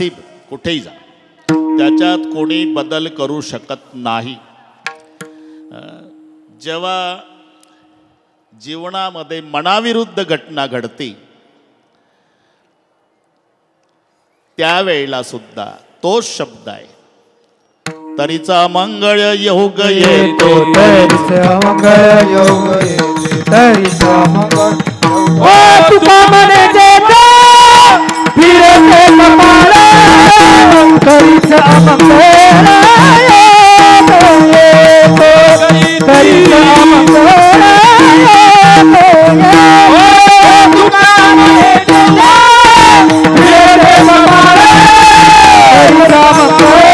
कुठेही जा, त्याच्यात कोणी बदल करू शकत नाही. जेव्हा जीवनामध्ये मनाविरुद्ध घटना घडते त्यावेळेला सुद्धा तोच शब्द आहे, तरीचा मंगळ योग येतो, तरीचा मंगळ योग येतो, तरीचा मंगळ ओ तुका मने देता फिरते कपाळ, तरीचा मंगळ येतो, तरीचा मंगळ ओ तुका मने देता फिरते कपाळ, तरीचा मंगळ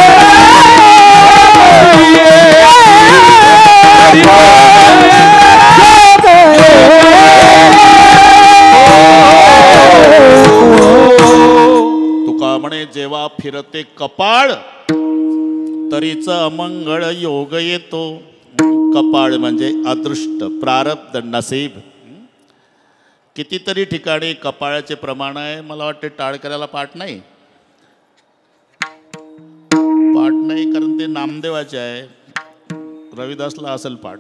तुका म्हणे जेव्हा फिरते कपाळ तरीच अमंगळ योग येतो. कपाळ म्हणजे अदृष्ट, प्रारब्ध, नसीब. कितीतरी ठिकाणी कपाळाचे प्रमाण आहे. मला वाटते टाळकऱ्याला पाठ नाही, कारण ते नामदेवाचे आहे. रविदासला असेल पाठ.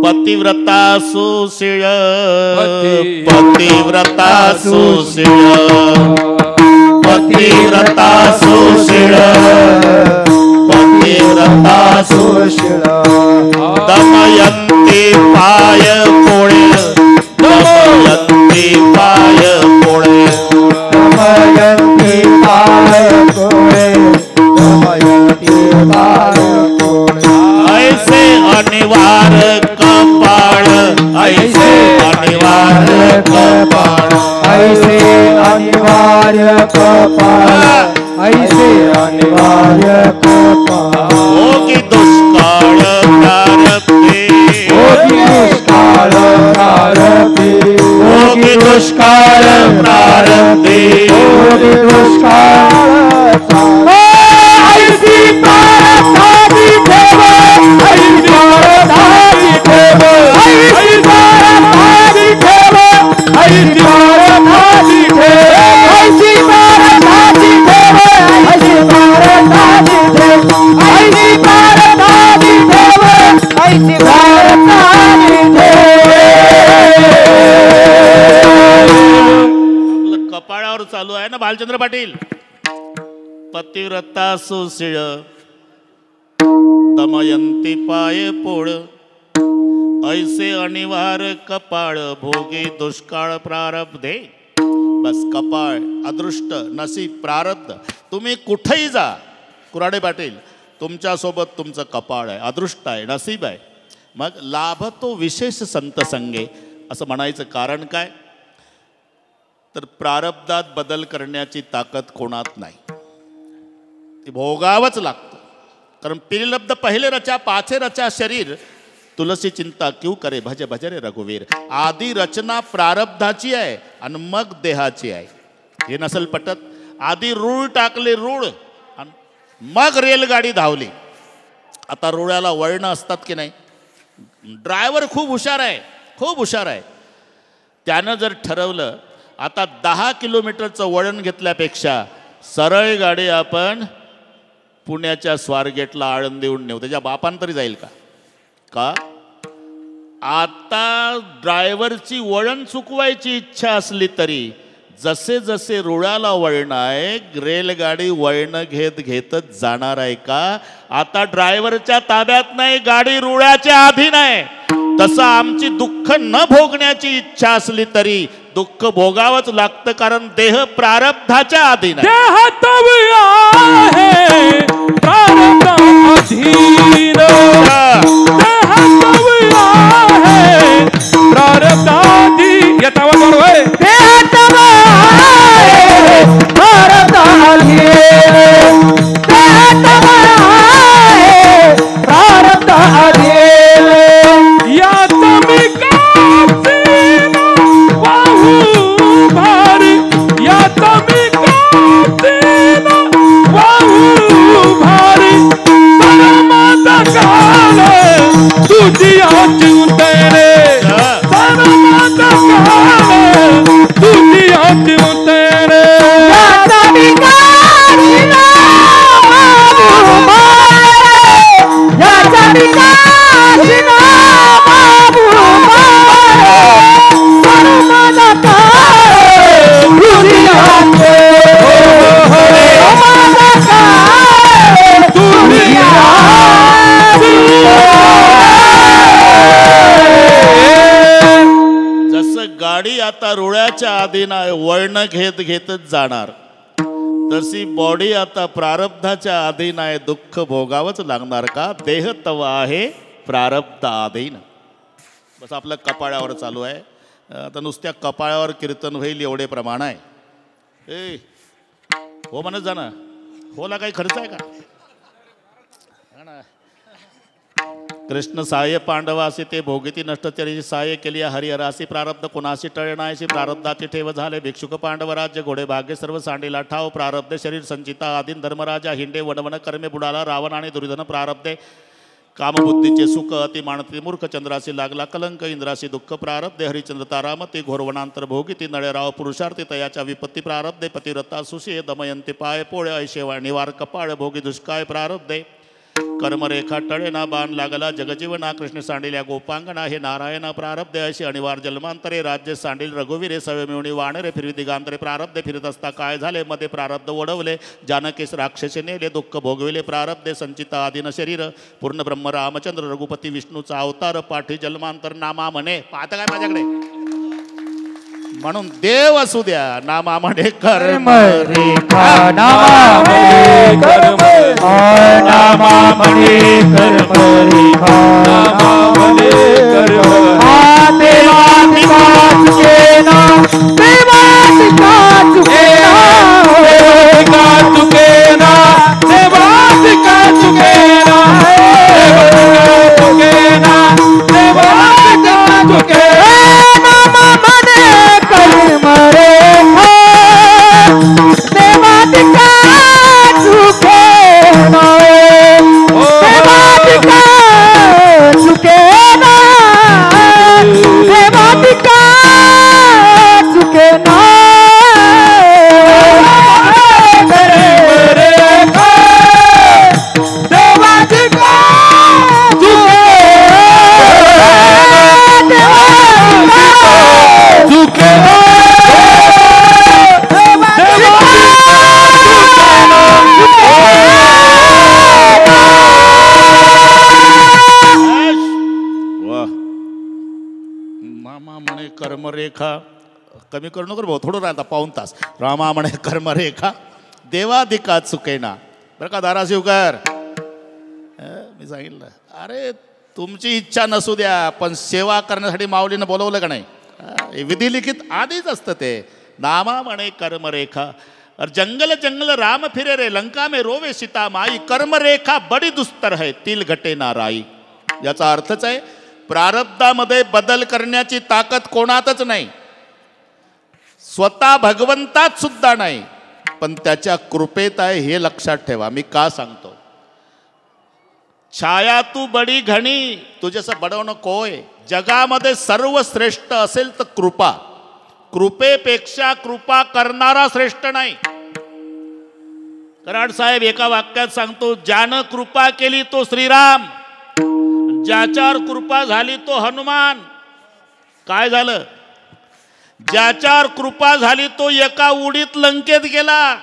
पतिव्रता सुशीळ, पतिव्रता सुशीळ, पतिव्रता सुशीळ, पतिव्रता सुशीळ. दमयंती पाय पोळे, दमयंती पाय पोळे, दमयंती पाय पोळे, दमयंती पाय पोळे. ऐसे अनिवार कपाळ, ऐसे अनिवार कपाळ, ऐसे अनिवार्य कपाळ, ऐसे अनिवार्य कपाळ. होगी दुष्काळ प्रारब्धे, होगी दुष्काळ प्रारब्धे, होगी दुष्काळ प्रारब्धे, होगी दुष्काळ प्रारब्धे. ऐसी प्रारब्धाची ठेव, ऐसी प्रारब्धाची ठेव, ऐसी प्रारब्धाची ठेव, ऐसी प्रारब्धाची ठेव, ऐसी प्रारब्धाची ठेव, ऐसी प्रारब्धाची ठेव, ऐसी प्रारब्धाची ठेव, ऐसी प्रारब्धाची ठेव. कपाळावर चालू आहे ना भालचंद्र पाटील. पतिव्रता सुशीळ, दमयंती पाय पोळ, ऐसे अनिवार कपाळ, भोगी दुष्काळ प्रारब्धे. बस कपाळ, अदृष्ट, नसीब, प्रारब्ध. तुम्ही कुठेही जा कुराडे पाटील, तुमच्यासोबत तुमचं कपाळ आहे, अदृष्ट आहे, नसीब आहे. मग लाभ तो विशेष संत संगे असं म्हणायचं कारण काय? तर प्रारब्धात बदल करण्याची ताकद कोणात नाही, ते भोगावंच लागतं. कारण पिलब्ध पहिले रचा पाछे रचा शरीर, तुलसी चिंता क्यों करे भज भज रे रघुवीर. आधी रचना प्रारब्धाची आहे आणि मग देहाची आहे. हे नसल पटत. आधी रूळ टाकले, रूळ, मग रेलगाडी धावली. आता रुळाला वळणं असतात की नाही. ड्रायव्हर खूप हुशार आहे, खूप हुशार आहे. त्यानं जर ठरवलं आता 10 किलोमीटरचं वळण घेतल्यापेक्षा सरळ गाडी आपण पुण्याच्या स्वारगेटला आळंदीहून नेऊ, त्याच्या बापान तरी जाईल का? का आता ड्रायव्हरची वळण चुकवायची इच्छा असली तरी जसे जसे रुळाला वळण आहे, रेलगाडी वळण घेत घेतच जाणार आहे का? आता ड्रायव्हरच्या ताब्यात नाही, गाडी रुळाच्या अधीन आहे. तसं आमची दुःख न भोगण्याची इच्छा असली तरी दुःख भोगावंच लागतं, कारण देह प्रारब्धाच्या अधीन आहे. भारी वयाच्या आधी नाही वळण घेत घेतच जाणार, तशी बॉडी आता प्रारब्धाच्या आधी नाही दुःख भोगावंच लागणार का? देह तव आहे प्रारब्ध आधीन. बस आपलं कपाळावर चालू आहे. आता नुसत्या कपाळावर कीर्तन होईल एवढे प्रमाण आहे. ए हो म्हणत जा ना, होला काही खर्च आहे का? कृष्ण सहाय्य पांडवासी ते भोगिती नष्टचर्याची सहाय्य केली हरिहरासी प्रारब्ध कोणाशी टळणायची प्रारब्धाची ठेव झाले भिक्षुक पांडव राज्य घोडे भाग्य सर्व सांडीला ठाव प्रारब्धे शरीर संचिता आदीन धर्मराजा हिंडे वनवन कर्मे बुडाला रावण आणि दुर्योधन प्रारब्धे कामबुद्धीचे सुख अति मानती मूर्ख चंद्रासी लागला कलंक इंद्रासी दुःख प्रारब्धे हरिचंद्र तारामती घोरवनांतर भोगिती नळेराव पुरुषार्थी तयाच्या विपत्ती प्रारब्धे पतिरता सुषे दमयंती पाय पोळे ऐशेवा निवार कपाळ भोगी दुष्काळ प्रारब्धे कर्मरेखा टळेना बाण लागला जगजीवना कृष्ण सांडिल्या गोपांगणा हे नारायणा प्रारब्धे अशी अनिवार जन्मांतरे राज्य सांडील रघुवीरे सवे मिळवणी वाणरे फिरवी दिगांतरे प्रारब्धे फिरत असता काय झाले मध्ये प्रारब्ध ओढवले जानकेस राक्षसे नेले दुःख भोगविले प्रारब्धे संचिता आदिन शरीर पूर्ण ब्रह्म रामचंद्र रघुपती विष्णूचा अवतार पाठी जन्मांतर नामा म्हणे. पाहता काय माझ्याकडे? म्हणून देव असू द्या नामा म्हणे कर्म रेखा नामा म्हणे कर्म नामा म्हणे कर्म रेखा नामा म्हणे कर्म देवा दिका चुके ना देवा दिका चुके ना देवा दिका चुके ना देवा दिका चुके नामा म्हणे कर्म रेखा देवा दिका चुके ना देवा दिका चुके ना देवा दिका चुके ना देवा दिका चुके मामा म्हणे कर्मरेखा कमी करू नको भाऊ थोडं राहता पाऊन तास. रामा म्हणे कर्मरेखा देवाधिका चुकेना. बरं का धाराशिवकर मी सांगितलं अरे तुमची इच्छा नसू द्या पण सेवा करण्यासाठी माऊलीनं बोलवलं का नाही? विधी लिखित आधीच असतं ते. नामा म्हणे कर्मरेखा और जंगल जंगल राम फिरे रे लंका में रोवे सीता माई कर्मरेखा बडी दुस्तर है तिल घटे ना राई. याचा अर्थच आहे प्रारब्धामध्ये बदल करण्याची ताकद कोणातच नाही, स्वतः भगवंतात सुद्धा नाही, पण त्याच्या कृपेत आहे हे लक्षात ठेवा. मी का सांगतो? छाया तू बडी घणी तुझ्याचं बडवणं कोय. जगामध्ये सर्वश्रेष्ठ असेल तर कृपा. कृपेपेक्षा कृपा करणारा श्रेष्ठ नाही. कराड साहेब एका वाक्यात सांगतो ज्यानं कृपा केली तो श्रीराम, ज्याच्यावर कृपा झाली तो हनुमान. काय झालं? ज्याच्यावर कृपा झाली तो एका उडीत लंकेत गेला,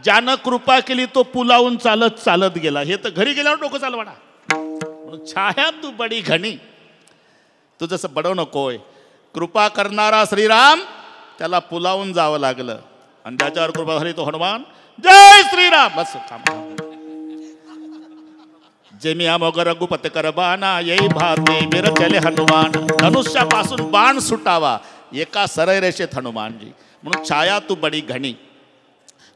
ज्यानं कृपा केली तो पुलावून चालत चालत गेला. हे तर घरी गेल्यावर डोकं चालवाना. म्हणून छाया तू बडी घणी तुझं बडव नकोय. कृपा करणारा श्रीराम त्याला पुलावून जावं लागलं, आणि ज्याच्यावर कृपा झाली तो हनुमान. जय श्रीराम. बस जेमिया मोग रघुपत कर बाणा येई भाते बिर चले हनुमान. धनुष्यापासून बाण सुटावा एका सरळ रेषेत हनुमानजी. म्हणून छाया तू बडी घणी.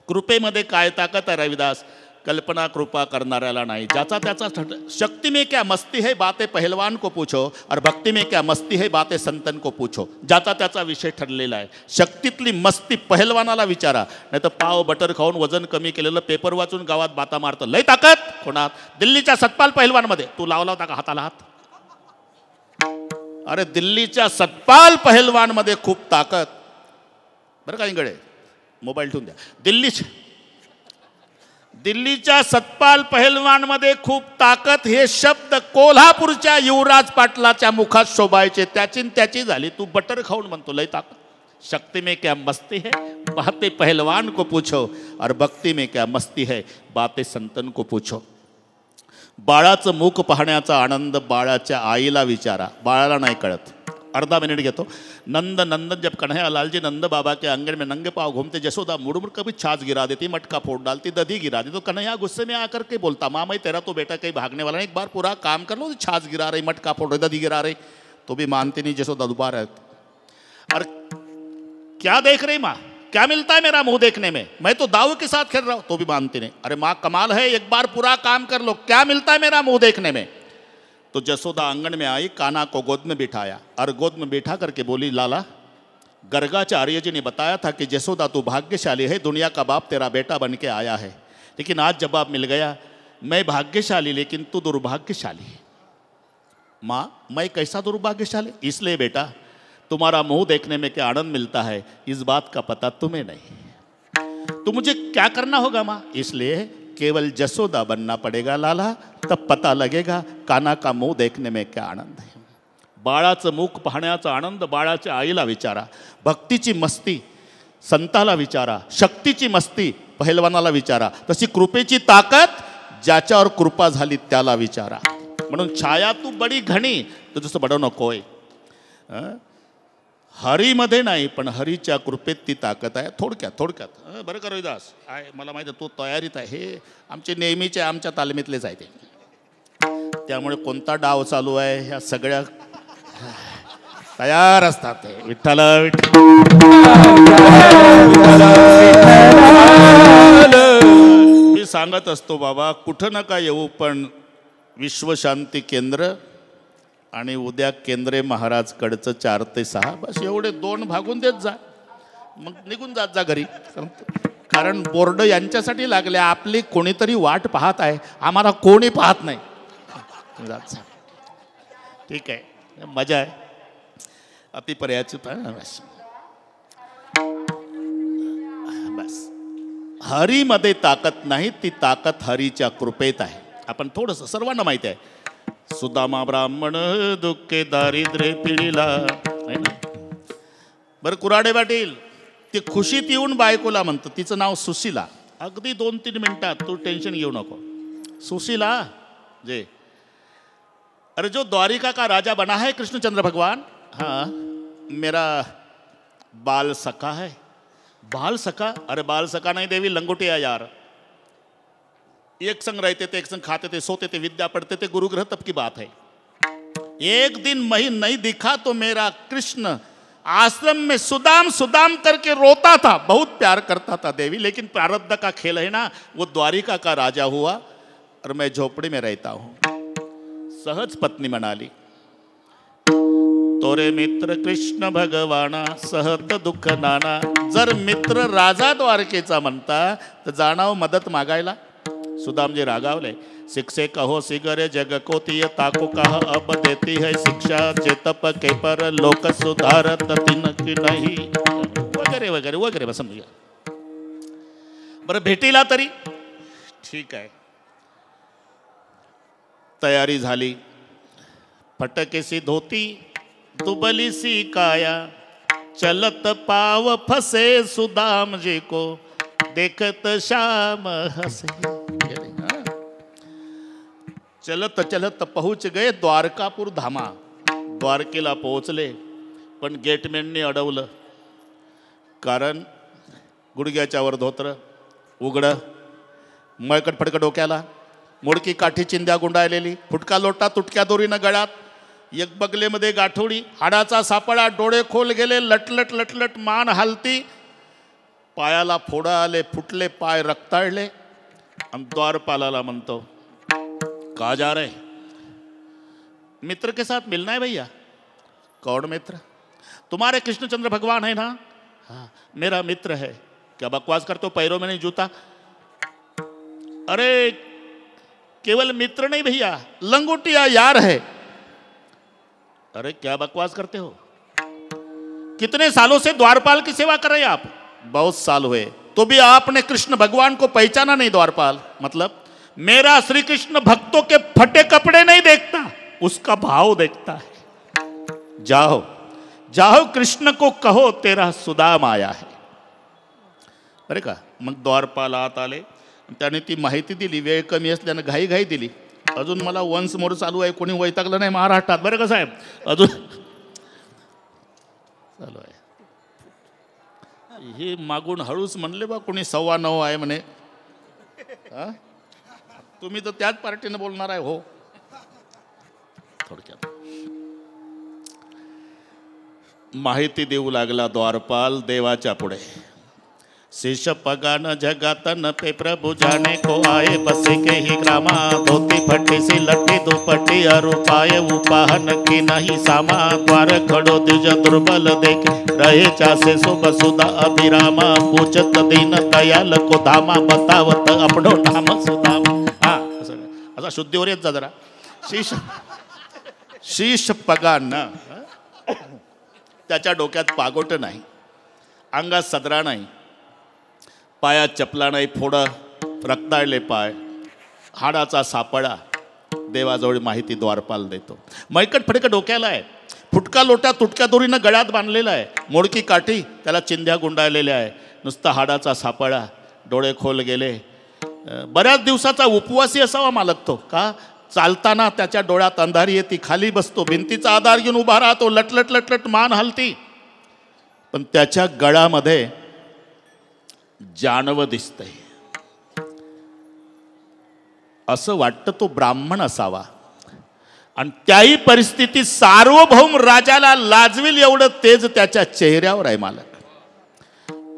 कृपेमध्ये काय ताकद आहे रविदास? कल्पना कृपा करणाऱ्याला नाही. ज्याचा त्याचा शक्ति में क्या मस्ती है बातें पहलवान को पूछो और भक्ति में क्या मस्ती है बातें संतन को पूछो. ज्याचा त्याचा विषय ठरलेला आहे. शक्तीतली मस्ती पहलवानाला विचारा, नाही तर पाव बटर खाऊन वजन कमी केलेलं पेपर वाचून गावात बाता मारतं. लय ताकद कोणात? दिल्लीच्या सतपाल पहलवानमध्ये. तू लावला होता का हाताला हात? अरे दिल्लीच्या सतपाल पहलवानमध्ये खूप ताकद. बरं का इंगडे मोबाईल ठेवून द्या. दिल्लीच्या सतपाल पहलवानमध्ये खूप ताकद हे शब्द कोल्हापूरच्या युवराज पाटलाच्या मुखात शोभायचे. त्याची झाली. तू बटर खाऊन म्हणतो लय ताकद. शक्ति में क्या मस्ती है बातें पहलवान को पूछो और भक्ति में क्या मस्ती है बातें संतन को पूछो. बाळाचं मुख पाहण्याचा आनंद बाळाच्या आईला विचारा. बाळाला नाही कळत. आधा मिनट घेतो। नंद नंदन जब कन्हैया लाल जी नंद बाबा के आंगन में नंगे पाँव घूमते, जसोदा मुड़ मुड़ कभी छाछ गिरा देती, मटका फोड़ डालती, दधी गिरा दी, तो कन्हैया गुस्से में आकर के बोलता, माँ मैं तेरा तो बेटा कहीं भागने वाला नहीं, एक बार पूरा काम कर लो, छाछ गिरा रही, मटका फोड़ रही, दधी गिरा रही, तो भी मानती नहीं जसोदा दोबारा। और क्या देख रही माँ, क्या मिलता है मेरा मुंह देखने में, मैं तो दाऊ के साथ खेल रहा हूं, तो भी मानती नहीं। अरे माँ कमाल है, एक बार पूरा काम कर लो, क्या मिलता है मेरा मुंह देखने में। तो जसोदा आंगन में आई, कान्हा को गोद में बिठाया और गोद में बिठा करके बोली, लाला गर्गाचार्य जी ने बताया था कि जसोदा तू भाग्यशाली है, दुनिया का बाप तेरा बेटा बन के आया है, लेकिन आज जवाब मिल गया, मैं भाग्यशाली लेकिन तू दुर्भाग्यशाली। माँ मैं कैसा दुर्भाग्यशाली? इसलिए बेटा तुम्हारा मुंह देखने में क्या आनंद मिलता है इस बात का पता तुम्हें नहीं। तो मुझे क्या करना होगा माँ? इसलिए केवल जसोदा बनना पड़ेगा लाला, तब पता लगेगा कान्हा का मुंह देखने में क्या आनंद है। बाळाचं मुख पाहण्याचा आनंद बाळाच्या आईला विचारा, भक्तीची मस्ती संताला विचारा, शक्तीची मस्ती पहिलवानाला विचारा, तशी कृपेची ताकद ज्याच्यावर कृपा झाली त्याला विचारा। म्हणून छाया तू बडी घणी तुझं बडं नकोय, हरीमध्ये नाही पण हरीच्या कृपेत ती ताकद आहे। थोडक्यात बरं का रोहिदास, आहे मला माहिती आहे तू तयारीत आहे, हे आमचे नेहमीचे आमच्या तालमीतलेच आहे ते, त्यामुळे कोणता डाव चालू आहे ह्या सगळ्या तयार असतात ते। विठ्ठल मी सांगत असतो बाबा कुठं नका येऊ, पण विश्वशांती केंद्र आणि उद्या केंद्रे महाराजकडचं 4 ते 6 बस एवढे 2 भागून देत जा, मग निघून जात जा घरी, कारण बोर्ड यांच्यासाठी लागले, आपली कोणीतरी वाट पाहत आहे, आम्हाला कोणी पाहत नाही, जात जा। ठीक आहे, मजा आहे अतिपर्याची बस बस। हरीमध्ये ताकद नाही, ती ताकद हरीच्या कृपेत आहे। आपण थोडंसं सर्वांना माहिती आहे, सुदामा ब्राह्मण दुःखे दारिद्र्य पिढीला, आहे ना। बरं कुराडे पाटील ती खुशीत येऊन बायकोला म्हणतं, तिचं नाव सुशीला, अगदी 2-3 मिनिटात, तू टेन्शन घेऊ नको। सुशीला जे, अरे जो द्वारिका का राजा बना है कृष्णचंद्र भगवान, हाँ मेरा बाल सखा है। बाल सखा? अरे बाल सखा नहीं देवी, लंगोटिया यार, एक संग रहते थे, एक संग खाते थे, सोते थे, विद्या पढ़ते थे, गुरुग्रह तब की बात है। एक दिन मैं नहीं दिखा तो मेरा कृष्ण आश्रम में सुदाम सुदाम करके रोता था, बहुत प्यार करता था देवी, लेकिन प्रारब्ध का खेल है ना, वो द्वारिका का राजा हुआ और मैं झोपड़ी में रहता हूं। सहज पत्नी म्हणाली, तोरे मित्र कृष्ण भगवाना सहत दुःख नाना। जर मित्र राजा द्वारकेचा म्हणता तर जाणाव मदत मागायला। सुदामजी रागावले, शिक्षे कहो सिगरे जग को तिय ताको कह अब देती है शिक्षा, चेतप के पर लोक सुधारत तिन की नहीं, वगैरे वगैरे वगैरे बस समजूया। बरं भेटीला तरी ठीक आहे, तयारी झाली, फटकेसी धोती दुबली सी काया, चलत पाव फसे सुदाम जी को देखत श्याम हसे। चलत चलत पहुंच गए द्वारकापूर धामा, द्वारकेला पोहोचले, पण गेटमॅनने अडवलं, कारण गुडघ्याच्या वर धोत्र उघडं, मळकट फडकट डोक्याला, मोडकी काठी चिंध्या गुंडाळलेली, फुटका लोटा तुटक्या दोरीनं गळ्यात, एक बगलेमध्ये गाठोडी, हाडाचा सापळा, डोळे खोल गेले, लटलट लटलट मान हालती, पायाला फोडं आले, फुटले पाय रक्ताळले, आणि द्वारपालाला म्हणतो, कहा जा रहे? मित्र के साथ मिलना है भैया। कौन मित्र? तुम्हारे कृष्णचंद्र भगवान है ना? हाँ मेरा मित्र है। क्या बकवास करते हो, पैरों में नहीं जूता? अरे केवल मित्र नहीं भैया, लंगोटिया यार है। अरे क्या बकवास करते हो, कितने सालों से द्वारपाल की सेवा कर रहे हैं आप? बहुत साल हुए, तो भी आपने कृष्ण भगवान को पहचाना नहीं द्वारपाल? मतलब मेरा श्री कृष्ण भक्तों के फटे कपड़े नहीं देखता, उसका भाव देखता है। जाओ जाओ कृष्ण को कहो तेरा सुदाम आया है। बरे का, मग द्वारपाल आत आले, त्याने ती माहिती दिली, वेळ कमी असल्यानं घाई घाई दिली। अजून मला वन्स मोर चालू आहे, कोणी वैतागलं नाही महाराष्ट्रात बरं का साहेब, अजून चालू आहे. हे मागून हळूच म्हणले बा कोणी 9:15 आहे म्हणे. तुम्ही तर त्याच पार्टीने बोलणार आहे हो. थोडक्यात माहिती देऊ लागला द्वारपाल देवाच्या पुढे. शीश पगान जगातन पे प्रभु जाने को आए बसे के ही ग्रामा. धोती फटी सी लट्ठी दुपट्टी अरुपाए उपाहन की नहीं सामा. द्वार खड़ो द्विज दुर्बल देख रहे चासे सुब सुदा अभिरामा. पूछत दीन दयाल को धामा बतावत अपनो नाम सुदामा. हा असा शुद्धीवर येत जा जरा. शीश पगान त्याच्या डोक्यात पागोट नाही, अंगात सदरा नाही, पायात चपला नाही, फोडं रक्ताळले पाय, हाडाचा सापळा. देवाजवळ माहिती द्वारपाल देतो. मैकट फडकट डोक्याला आहे, फुटका लोटा तुटक्या दोरीनं गळ्यात बांधलेला आहे, मोडकी काठी त्याला चिंध्या गुंडाळलेल्या आहे, नुसता हाडाचा सापळा, डोळे खोल गेले. बऱ्याच दिवसाचा उपवासी असावा मालक तो. का चालताना त्याच्या डोळ्यात अंधारी येते, खाली बसतो, भिंतीचा आधार घेऊन उभा राहतो, लटलट लटलट मान हलती, पण त्याच्या गळ्यामध्ये जानव दिसतंय. असं वाटतं तो ब्राह्मण असावा. आणि त्याही परिस्थितीत सार्वभौम राजाला लाजविल एवढं तेज त्याच्या चेहऱ्यावर आहे मालक.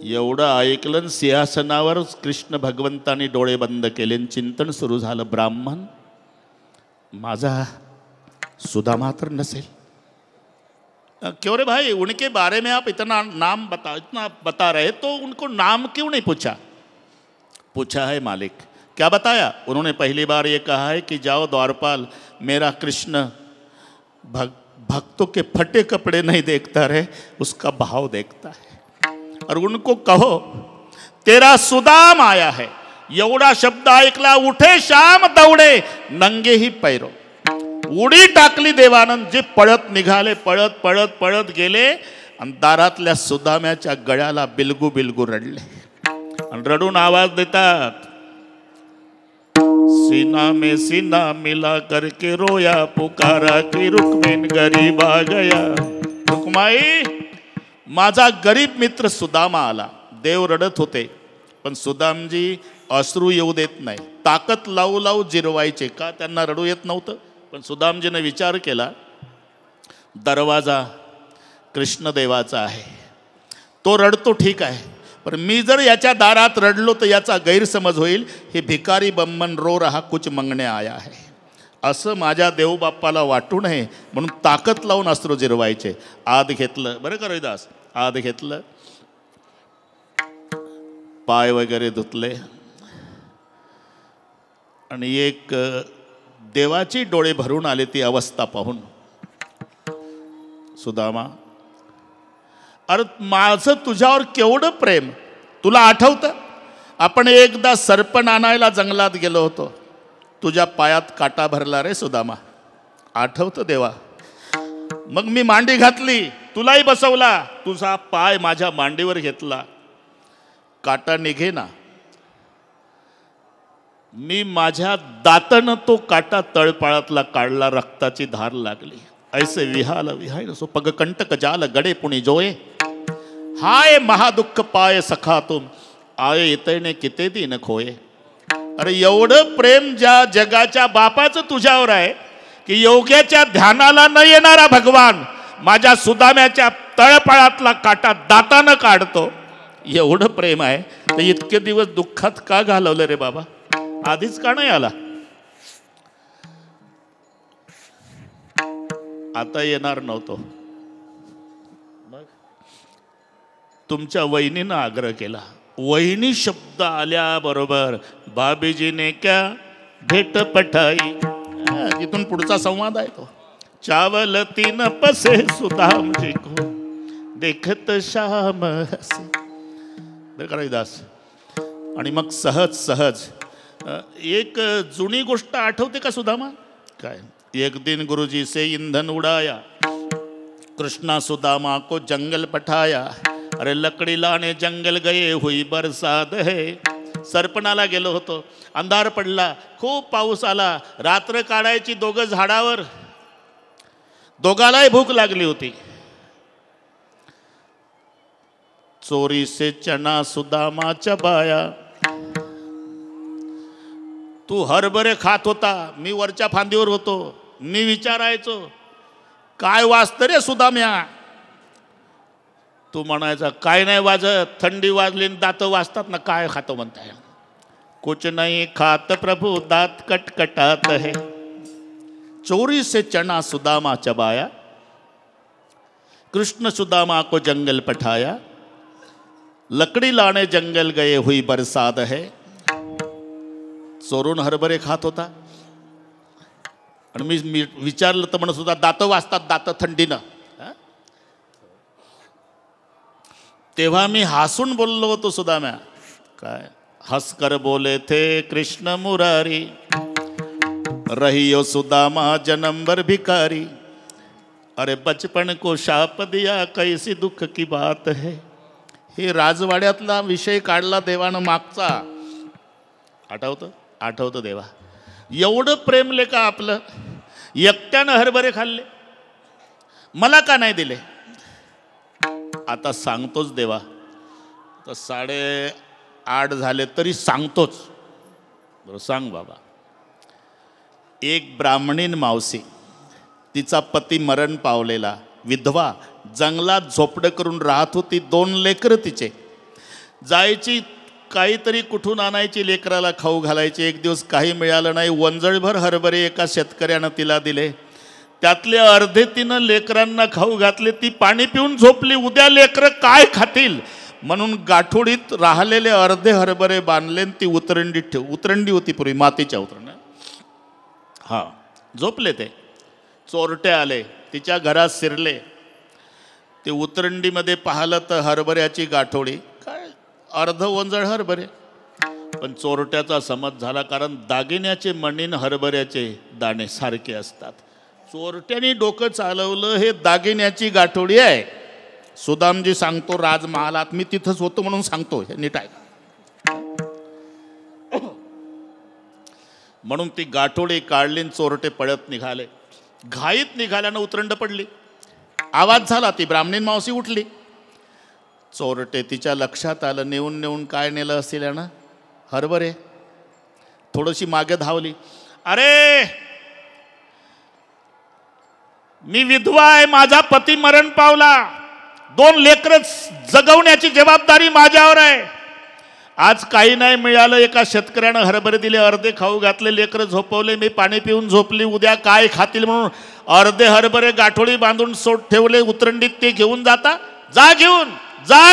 एवढं ऐकलं, सिंहासनावर कृष्ण भगवंतानी डोळे बंद केले, चिंतन सुरू झालं. ब्राह्मण माझा सुदामा तर नसेल. क्यों रे भाई, उनके बारे में आप इतना बता रहे, तो उनको नाम क्यों नहीं पूछा? पूछा है मालिक. क्या बताया? उन्होंने पहली बार ये कहा है कि जाओ द्वारपाल, मेरा कृष्ण भक्तों के फटे कपड़े नहीं देखता रहे, उसका भाव देखता है. और उनको कहो तेरा सुदाम आया है. एवढा शब्द ऐकला, उठे श्याम दौडे नंगे ही पैरो. उडी टाकली देवानंद. जे पळत निघाले, पळत पळत पळत गेले आणि दारातल्या सुदाम्याच्या गळ्याला बिलगू बिलगू रडले. आणि रडून आवाज देतात, सीना में सीना मिला करके रोया, पुकारा की रुक्मिन गरीब आ गया. रुक्माई, माझा गरीब मित्र सुदामा आला. देव रडत होते, पण सुदामजी अश्रू येऊ देत नाही. ताकद लावू लावू जिरवायचे. का त्यांना रडू येत नव्हतं? पण सुदामजीने विचार केला, दरवाजा कृष्णदेवाचा आहे, तो रडतो ठीक आहे, पण मी जर याच्या दारात रडलो तर याचा गैरसमज होईल. हे भिकारी बम्मन रो रहा कुछ मंगणे आया है, असं माझ्या देवबाप्पाला वाटू नये म्हणून ताकद लावून अश्रू जिरवायचे. आत घेतलं, बरं का रविदास, आत घेतलं, पाय वगैरे धुतले आणि एक देवाची डोळे भरून आले ती अवस्था पाहून. सुदामा, अरे माझं तुझ्यावर केवढं प्रेम, तुला आठवतं आपण एकदा सरपण आणायला जंगलात गेलो होतो, तुझ्या पायात काटा भरला रे सुदामा, आठवतं देवा? मग मी मांडी घातली, तुलाही बसवला, तुझा पाय माझ्या मांडीवर घेतला, काटा निघेना, मी माझ्या दातानं तो काटा तळपाळातला काढला, रक्ताची धार लागली. ऐसे विहाल विहाय सो पग कंटक जाल गडे पुणी जोये, हाय महादुःख पाय सखा तुम आये इतने किते दिन खोये. अरे एवढं प्रेम ज्या जगाच्या बापाचं तुझ्यावर आहे की योग्याच्या ध्यानाला न येणारा भगवान माझ्या सुदाम्याच्या तळपाळातला काटा दातानं काढतो. एवढं प्रेम आहे तर इतके दिवस दुःखात का घालवलं रे बाबा? आधीच का नाही आला? आता येणार नव्हतो. मग तुमच्या वहिनीनं आग्रह केला. वहिनी शब्द आल्याबरोबर बाबीजीने क्या भेट पठाई. इथून पुढचा संवाद आहे तो. चावल तीन पसे सुदाम जी को देखत श्याम हसे. रविदास. आणि मग सहज सहज एक जुनी गोष्ट आठवते का सुदामा? काय? एक दिन गुरुजी से ईंधन उड़ाया, कृष्णा सुदामा को जंगल पठाया. अरे लकड़ी लाने जंगल गए हुई बरसात है. सरपणाला गेलो होतो, अंधार पडला, खूप पाऊस आला, रात्र काढायची दोघं झाडावर. दोघालाही भूक लागली होती. चोरी से चना सुदामाच्या बाया. तू हरभरे खात होता, मी वरच्या फांदीवर होतो. मी विचारायचो काय वाजतं रे सुदाम्या. तू म्हणायचा काय नाही वाजत, थंडी वाजली दात वाजतात ना, काय खातो म्हणताय. कुछ नहीं खात प्रभु दात कटकटात है. चोरी से चना सुदामा चबाया, कृष्ण सुदामा को जंगल पठाया. लकड़ी लाने जंगल गए हुई बरसात है. चोरून हरभरे खात होता आणि मी विचारलं तर म्हणत होता दात वाजतात, दात थंडीनं. तेव्हा मी हसून बोललो होतो सुदाम्या. काय हंसकर बोले थे कृष्ण मुरारी, रहियो सुदामा जन्म भर भिखारी. अरे बचपन को शाप दिया कैसी दुःख की बात है. हे राजवाड्यातला विषय काढला देवानं मागचा. आठवतं देवा. एवढं प्रेमले का आपलं. एकट्यानं हरभरे खाल्ले, मला का नाही दिले. आता सांगतोच देवा. आता 8:30 झाले तरी सांगतोच. बरं सांग बाबा. एक ब्राह्मणीन मावशी, तिचा पती मरण पावलेला, विधवा, जंगलात झोपडं करून राहत होती. 2 लेकरं तिचे. जायची काहीतरी कुठून आणायची, लेकराला खाऊ घालायची. एक दिवस काही मिळालं नाही. वंजळभर हरभरे एका शेतकऱ्यानं तिला दिले. त्यातले अर्धे तिनं लेकरांना खाऊ घातले. ती पाणी पिऊन झोपली. उद्या लेकरं काय खातील म्हणून गाठोडीत राहिलेले अर्धे हरभरे बांधले. ती उतरंडी होती पूर्वी, मातीच्या उतरण्या. हां, झोपले ते. चोरटे आले, तिच्या घरात शिरले. ते उतरंडीमध्ये पाहिलं तर हरभऱ्याची गाठोडी, काय अर्ध वंजळ हरभरे. पण चोरट्याचा समज झाला, कारण दागिन्याचे मणीन हरभऱ्याचे दाणे सारखे असतात. चोरट्याने डोकं चालवलं, हे दागिन्याची गाठोडी आहे. सुदामजी सांगतो राजमहालात, मी तिथंच होतो म्हणून सांगतो, हे नीट आहे. म्हणून ती गाठोडी काढली, चोरटे पळत निघाले. घाईत निघाल्यानं उतरंड पडली. आवाज झाला, ती ब्राह्मणीन मावशी उठली. चोरटे तिच्या लक्षात आलं, नेऊन काय नेलं असेल ना, हरभरे. थोडीशी मागे धावली. अरे मी विधवा आहे, माझा पती मरण पावला, 2 लेकरं जगवण्याची जबाबदारी माझ्यावर आहे. आज काही नाही मिळालं. एका शेतकऱ्यानं हरभरे दिले, अर्धे खाऊ घातले, लेकरं झोपवले, मी पाणी पिऊन झोपली. उद्या काय खातील म्हणून अर्धे हरभरे गाठोडी बांधून सोड ठेवले उतरंडीत. ते घेऊन जाता. जा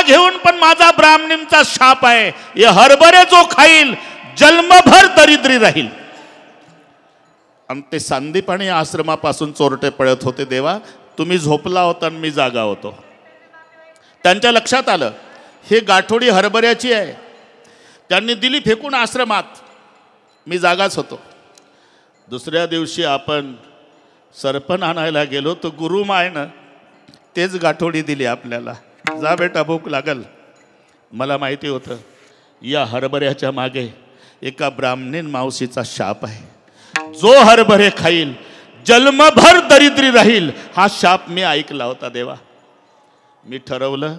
घेऊन, पण माझा ब्राह्मणींचा शाप आहे, हे हरभरे जो खाईल जन्मभर दरिद्री राहील. आणि ते सांदीपाणी आश्रमापासून चोरटे पळत होते. देवा, तुम्ही झोपला होता आणि मी जागा होतो. त्यांच्या लक्षात आलं, हे गाठोडी हरभऱ्याची आहे. त्यांनी दिली फेकून आश्रमात, मी जागाच होतो. दुसऱ्या दिवशी आपण सरपण आणायला गेलो, तर गुरुमायनं तेच गाठोडी दिली आपल्याला. जा बेटा, भूक लागल. मला माहिती होतं या हरभऱ्याच्या मागे एका ब्राह्मणीन मावशीचा शाप आहे. जो हरभरे खाईल जन्मभर दरिद्री राहील, हा शाप मी ऐकला होता. देवा, मी ठरवलं,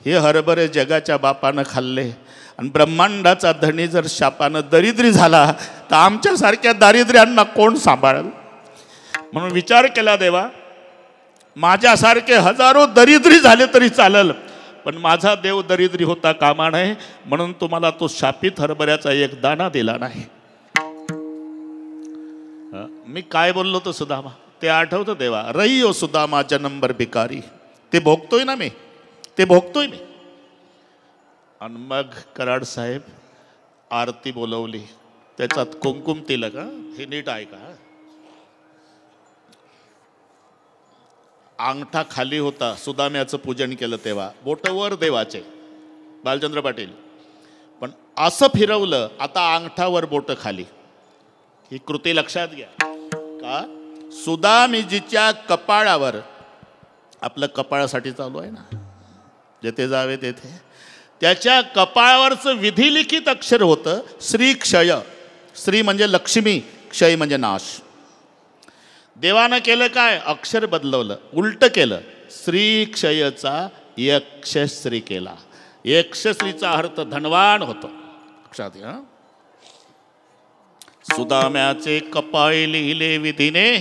हे हरभरे जगाच्या बापानं खाल्ले आणि ब्रह्मांडाचा धनी जर शापानं दरिद्री झाला तर आमच्यासारख्या दारिद्र्यांना कोण सांभाळेल. म्हणून विचार केला, देवा, माझ्यासारखे हजारो दरिद्री झाले तरी चालेल, पण माझा देव दरिद्री होता कामा नये. म्हणून तुम्हाला तो शापित हरभऱ्याचा एक दाणा दिला नाही. मी काय बोललो तो सुदामा, ते आठवतं देवा. रहियो सुदामा जन्मभर भिकारी. ते भोगतोय ना मी, ते भोगतोय मी. आणि मग कराड साहेब आरती बोलवली, त्याच्यात कुंकुम तिलक. हे नीट ऐका. अंगठा खाली होता. सुदाम्याचं पूजन केलं तेव्हा, बोटवर देवाचे, बालचंद्र पाटील. पण असं फिरवलं, आता अंगठावर बोट खाली. ही कृती लक्षात घ्या. का सुदामीजीच्या कपाळावर, आपलं कपाळासाठी चालू आहे ना, जेथे जावे तेथे, त्याच्या कपाळावरचं विधिलिखित अक्षर होतं श्री क्षय. श्री म्हणजे लक्ष्मी, क्षय म्हणजे नाश. देवानं केलं काय, अक्षर बदलवलं, उलट केलं. श्री क्षयचा यक्षश्री केला. यक्षश्रीचा अर्थ धनवान होतो. लक्षात घ्या. सुदाम्याचे कपाळी लिहिले विधीने,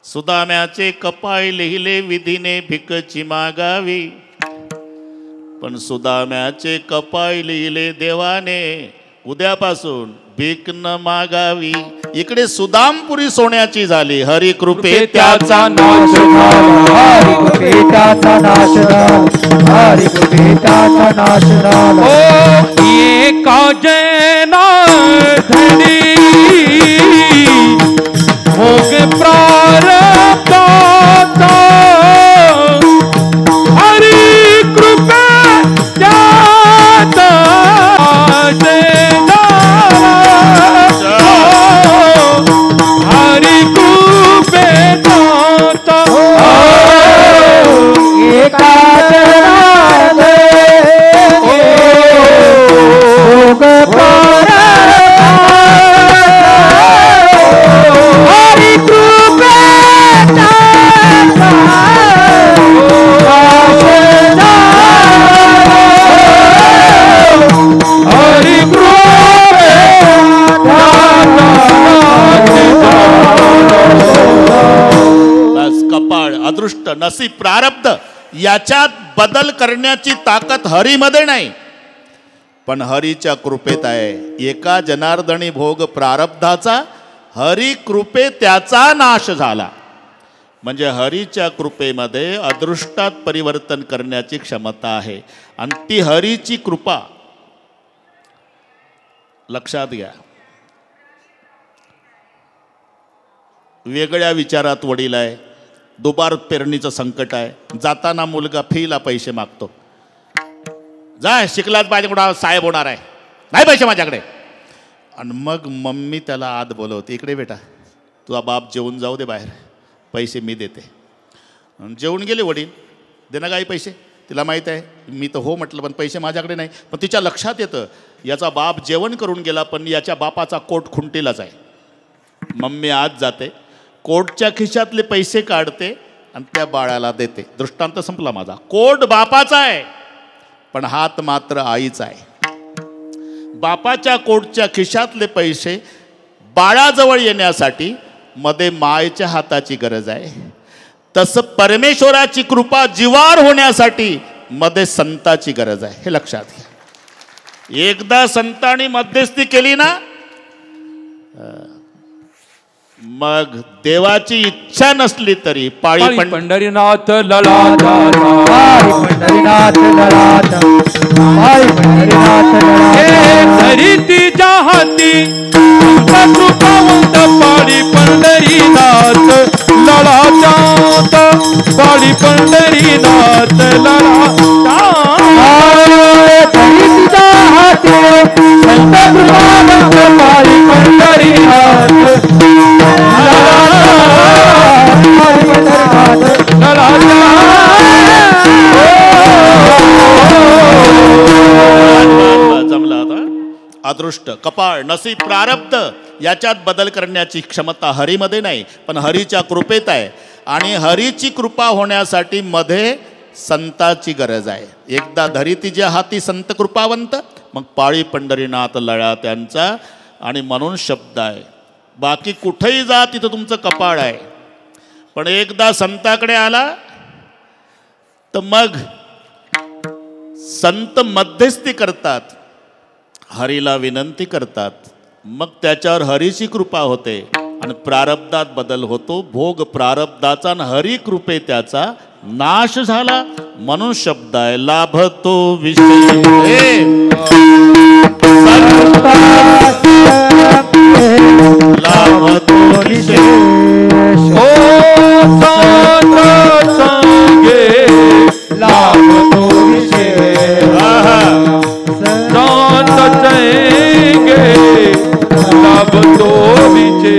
सुदाम्याचे कपाळी लिहिले विधीने भिकची मागावी, पण सुदाम्याचे कपाळी लिहिले देवाने, उद्यापासून भीक न मागावी. इकडे सुदामपुरी सोन्याची झाली, हरी कृपे त्याचा नाश झाला, हरी कृपे त्याचा नाश झाला, हरी कृपे त्याचा नाश झाला. ओ एका जनार्दनी भोग प्रारब्धाचा, हरी कृपे त्याचा हरी कृपे त्याचा. एका जनार्दनी भोग प्रारब्धाचा, हरी कृपे त्याचा हरी कृपे बस कपाळ, अदृष्ट, नसीब, प्रारब्ध याच्यात बदल करण्याची ताकद हरीमध्ये नाही, पण हरीच्या कृपेत आहे. एका जनार्दनी भोग प्रारब्धाचा, हरी कृपे त्याचा नाश झाला. म्हणजे हरीच्या कृपेमध्ये अदृष्टात परिवर्तन करण्याची क्षमता आहे, आणि ती हरीची कृपा. लक्षात घ्या. वेगळ्या विचारात वडील आहे, दुबार पेरणीचं संकट आहे, जाताना मुलगा फीला पैसे मागतो. जा शिकलाच पाहिजे, कुठं साहेब होणार आहे, नाही पैसे माझ्याकडे. आणि मग मम्मी त्याला आत बोलवते, इकडे बेटा तुझा बाप जेवून जाऊ दे बाहेर, पैसे मी देते. जेवून गेले वडील, दे ना काही पैसे. तिला माहीत आहे मी तर हो म्हटलं, पण पैसे माझ्याकडे नाही. पण तिच्या लक्षात येतं याचा बाप जेवण करून गेला, पण याच्या बापाचा कोट खुंटीलाच आहे. मम्मी आत जाते, कोटच्या खिशातले पैसे काढते आणि त्या बाळाला देते. दृष्टांत संपला माझा. कोट बापाचा आहे, पण हात मात्र आईचा आहे. बापाच्या कोटच्या खिशातले पैसे बाळाजवळ येण्यासाठी मध्ये मायेच्या हाताची गरज आहे. तसं परमेश्वराची कृपा जीवार होण्यासाठी मध्ये संताची गरज आहे. हे लक्षात घ्या. एकदा संतांनी मध्यस्थी केली ना, मग देवाची इच्छा नसली तरी पाळी पंढरीनाथ ललाटा, पंढरीनाथ ललाटा, पंढरीनाथ ललाटा. तरी तिच्या हाती कृपावंत पाळी पंढरीनाथ ललाटात, पाळी पंढरीनाथ ललाटा. तरी तुझ्या हाती संत कृपावंत पाळी पंढरीनाथ जमला आता. अदृष्ट, कपाळ, नसीब, प्रारब्ध याच्यात बदल करण्याची क्षमता हरीमध्ये नाही, पण हरीच्या कृपेत आहे. आणि हरीची कृपा होण्यासाठी मध्ये संताची गरज आहे. एकदा धरी तिच्या हाती संत कृपावंत, मग पाळी पंढरीनाथ लळा त्यांचा. आणि म्हणून शब्द आहे, बाकी कुठेही जा तिथं तुमचं कपाळ आहे, पण एकदा संताकडे आला तर मग संत मध्यस्थी करतात, हरीला विनंती करतात, मग त्याच्यावर हरीची कृपा होते आणि प्रारब्धात बदल होतो. भोग प्रारब्धाचा आणि हरी कृपे त्याचा नाश झाला. म्हणून शब्द आहे, लाभतो विषय लाभतो विषय. ओ संगे लाभतो विषय, संगे लाभतो विषय.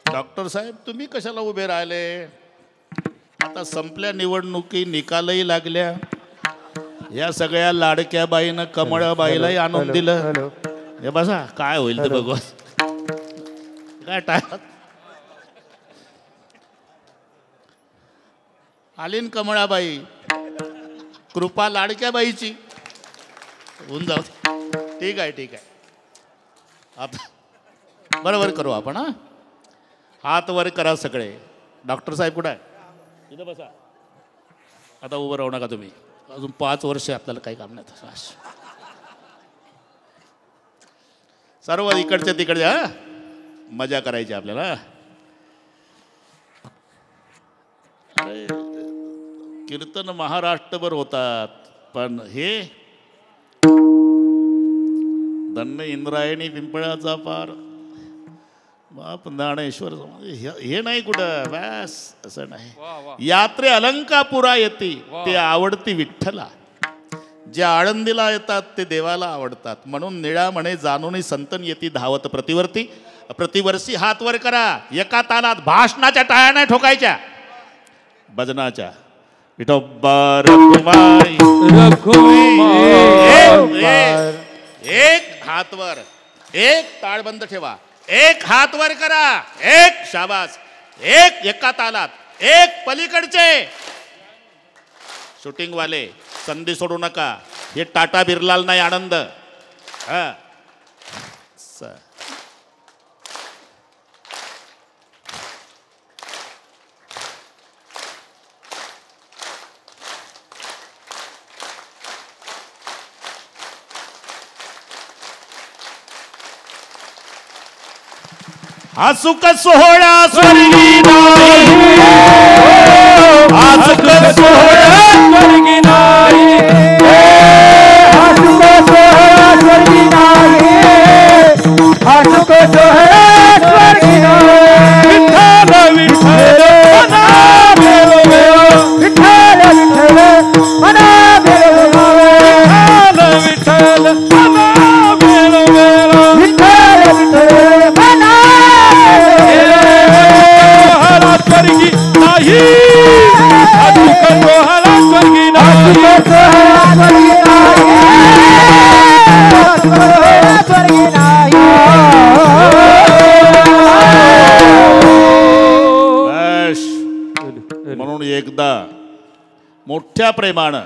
डॉक्टर साहेब तुम्ही कशाला उभे राहिले? आता संपल्या निवडणुकी, निकालही लागल्या. या सगळ्या लाडक्या बाईनं कमळ्या बाईलाही आणून दिलं. हे बसा काय होईल ते बघू. काय टाळ आलीन कमळाबाई, कृपा लाडक्या बाईची होऊन जाऊ. ठीक आहे ठीक आहे. आता बरोबर करू आपण. हा हात वर करा सगळे. डॉक्टर साहेब कुठं आहे? इथं बसा. आता उभं राहू नका तुम्ही. अजून 5 वर्ष आपल्याला काही काम नाही. सर्व इकडच्या तिकडच्या मजा करायची आपल्याला. अरे कीर्तन महाराष्ट्रभर होतात, पण हे धन्य इंद्रायणी पिंपळाचा पार बाप ज्ञानेश्वर हे नाही कुठं. बस असं नाही. यात्रे अलंकापुरा येते ते आवडती विठ्ठला. जे आळंदीला येतात ते देवाला आवडतात. म्हणून निळा म्हणे जाणून संतन येती धावत प्रतिवर्ती. प्रतिवर्षी हात वर करा. एका तालात भाषणाच्या टाळ्या नाही ठोकायच्या, भजनाच्या. विठोबा रखुमाई एक हात वर, एक ताळबंद ठेवा. एक हात वर करा. एक शाबास. एक एका तालात. एक पलीकडचे शूटिंग वाले संधी सोडू नका. हे टाटा बिर्लाल नाही आनंद. हा आसुक सोहळा स्वर्गी नाही. आसुक सोहळा स्वर्गी नाही. आसुक सोहळा स्वर्गी नाही. आसुक सोहळा स्वर्गी नाही. विठ्ठल विठ्ठल मना भेलो भेलो. विठ्ठल विठ्ठल मना भेलो भेलो. विठ्ठल मना भेलो भेलो. विठ्ठल विठ्ठल मना स्वर्गी नाही. आसुक सोहळा स्वर्गी नाही. स्वर्गी नाही. बस. म्हणून एकदा मोठ्या प्रेमानं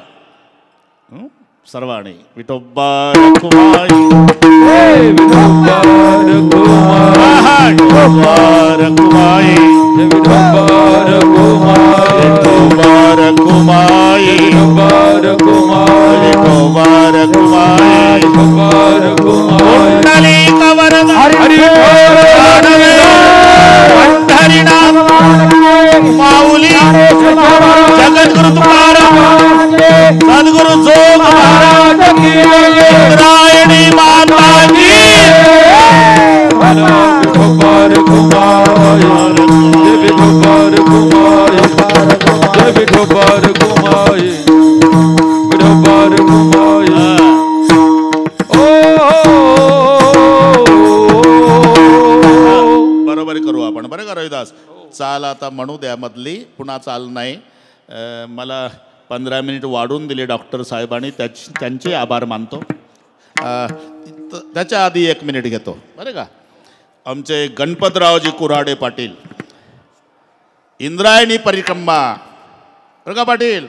सर्वांनी विठोबा रखुमाई. विठोबा रखुमाई. विठोबा रखुमाई. विठोबा रखुमाई. विठोबा रखुमाई. विठोबा रखुमाई. विठोबा रखुमाई. विठोबा रखुमाई. पुंडलिक वरद हरी पंढरीनाथ माऊली जगद्गुरु तुकाराम सद्गुरु जोग महाराज की इंद्रायणी माता की. विठोबा रखुमाई. विठोबा रखुमाई. विठोबा रखुमाई. विठोबा रखुमाई. बरोबर करू आपण. बरं का रविदास? चाल आता म्हणू द्या मधली, पुन्हा चाल नाही. मला 15 मिनिट वाढून दिले डॉक्टर साहेबांनी, त्यांचे आभार मानतो. त्याच्या आधी 1 मिनिट घेतो बरं का. आमचे गणपतरावजी कुऱ्हाडे पाटील, इंद्रायणी परिक्रमा. बरं का पाटील?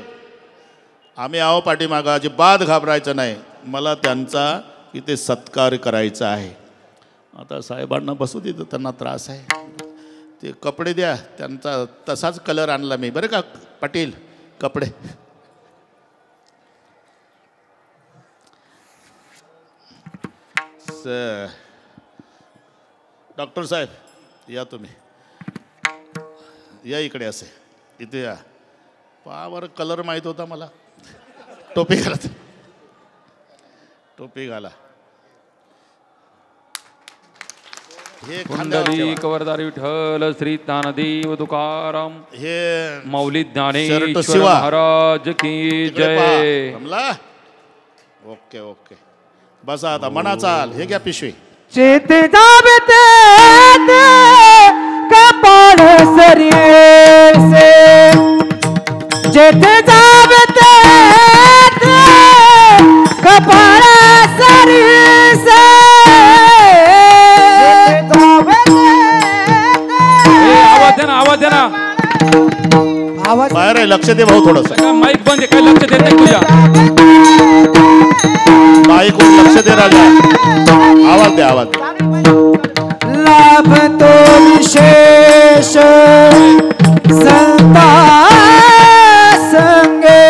आम्ही आहो पाठीमागं, अजिबात घाबरायचं नाही. मला त्यांचा इथे सत्कार करायचा आहे. आता साहेबांना बसू देतो, त्यांना त्रास आहे. ते कपडे द्या, त्यांचा तसाच कलर आणला मी. बरं का पाटील? कपडे डॉक्टर साहेब या, तुम्ही या इकडे. असे इथे या. पावर कलर माहीत होता मला. टोपी घाला, टोपी घाला. हे पुंडलिक वरदारी विठ्ठल श्री ज्ञानदेव तुकाराम हे माऊली शर्ट ज्ञानेश्वर शिवा. महाराज की जय. जमला? Okay okay. बसा आता. मना चाल. हे घ्या पिशवी. चेत जाबते कपाळ सरिये से. चेत जाबते कपाळ सरिये से. आवाज दे ना, आवाज दे ना. आवाज बाहेर लक्ष दे भाऊ थोडस. माईक बंद आहे, काय लक्ष देत नाही तुझ्या. माईकवर लक्ष दे राजा. आवाज दे आवाज. लाभ तो विशेष संता संगे,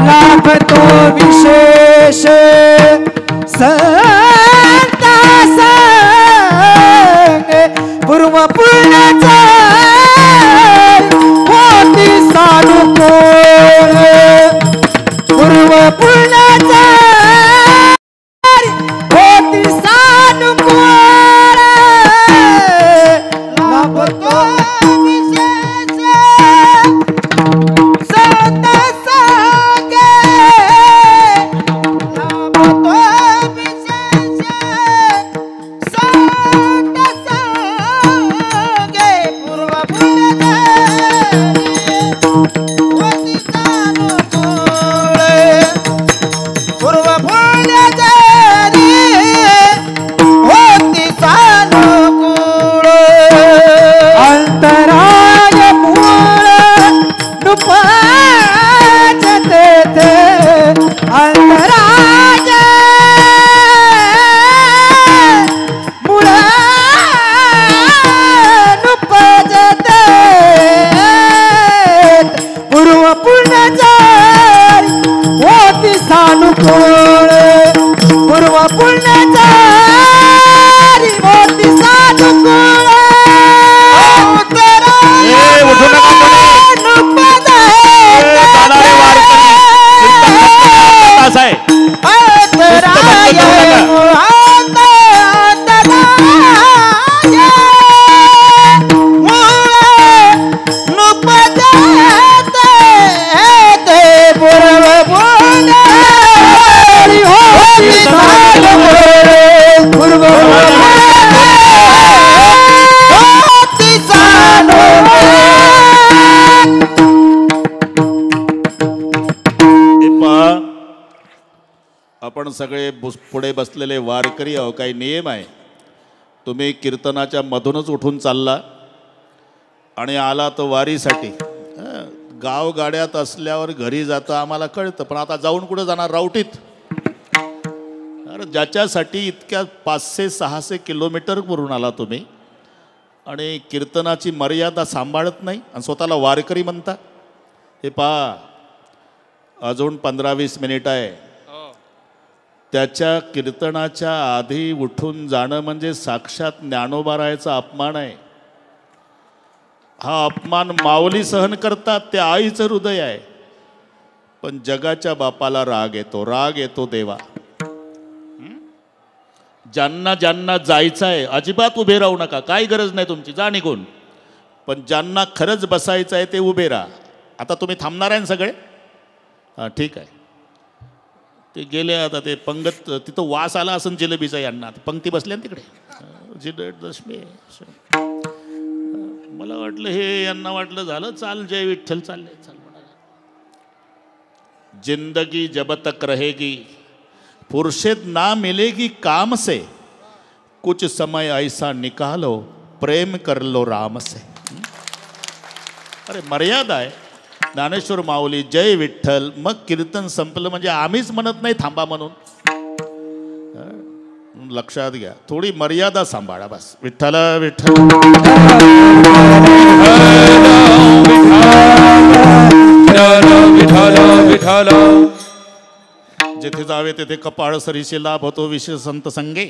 लाभ तो विशेष संता संगे, पूर्व पुण्याचा होती सानुकूळ, पूर्व पुण्याचा होती सानुकूळ. लाभ तो विशेष संत संगे, लाभ तो विशेष संत संगे, पूर्व पुण्याचा होती सानुकूळ, पूर्व पुण्याचा होती सानुकूळ. अंतराय मूळ नुपाजते ते, अंतराय मूळ नुपाजते, पूर्व पुण्याचा होती सानुकूळ, पूर्व पुण्याचा होती सानुकूळ. उठू नका आपण सगळे पुढे बसलेले वारकरी आहो. काही नियम आहे. तुम्ही कीर्तनाच्या मधूनच उठून चालला आणि आला तर वारीसाठी. गाव गाड्यात असल्यावर घरी जातं आम्हाला कळतं, पण आता जाऊन कुठं जाणार रावटीत. अरे ज्याच्यासाठी इतक्या 500-600 किलोमीटर करून आला तुम्ही आणि कीर्तनाची मर्यादा सांभाळत नाही आणि स्वतःला वारकरी म्हणता. हे पहा, अजून 15-20 मिनिट आहे. त्याच्या कीर्तनाच्या आधी उठून जाणं म्हणजे साक्षात ज्ञानोबारायाचा अपमान आहे. हा अपमान माऊली सहन करतात, ते आईचं हृदय आहे. पण जगाच्या बापाला राग येतो देवा. ज्यांना ज्यांना जायचं आहे अजिबात उभे राहू नका, काही गरज नाही तुमची, जा निघून. पण ज्यांना खरंच बसायचं आहे ते उभे राहा. आता तुम्ही थांबणार आहे सगळे? हां ठीक आहे. ते गेले आता, ते पंगत तिथं वास आला असं जिलेबीचा यांना, पंक्ती बसल्या ना तिकडे. दशमी मला वाटलं हे यांना वाटलं झालं चाल जय विठ्ठल चालले चाल म्हणाला. जिंदगी जब तक रहेगी फुर्सत ना मिलेगी काम से, कुछ समय ऐसा निकालो प्रेम कर लो राम से. अरे मर्यादा आहे. ज्ञानेश्वर माऊली जय विठ्ठल, मग कीर्तन संपलं म्हणजे आम्हीच म्हणत नाही थांबा म्हणून. लक्षात घ्या, थोडी मर्यादा सांभाळा बस. विठ्ठल विठ्ठल जिथे जावे तेथे कपाळ सरीशी लाभ होतो विशेष संत संगे.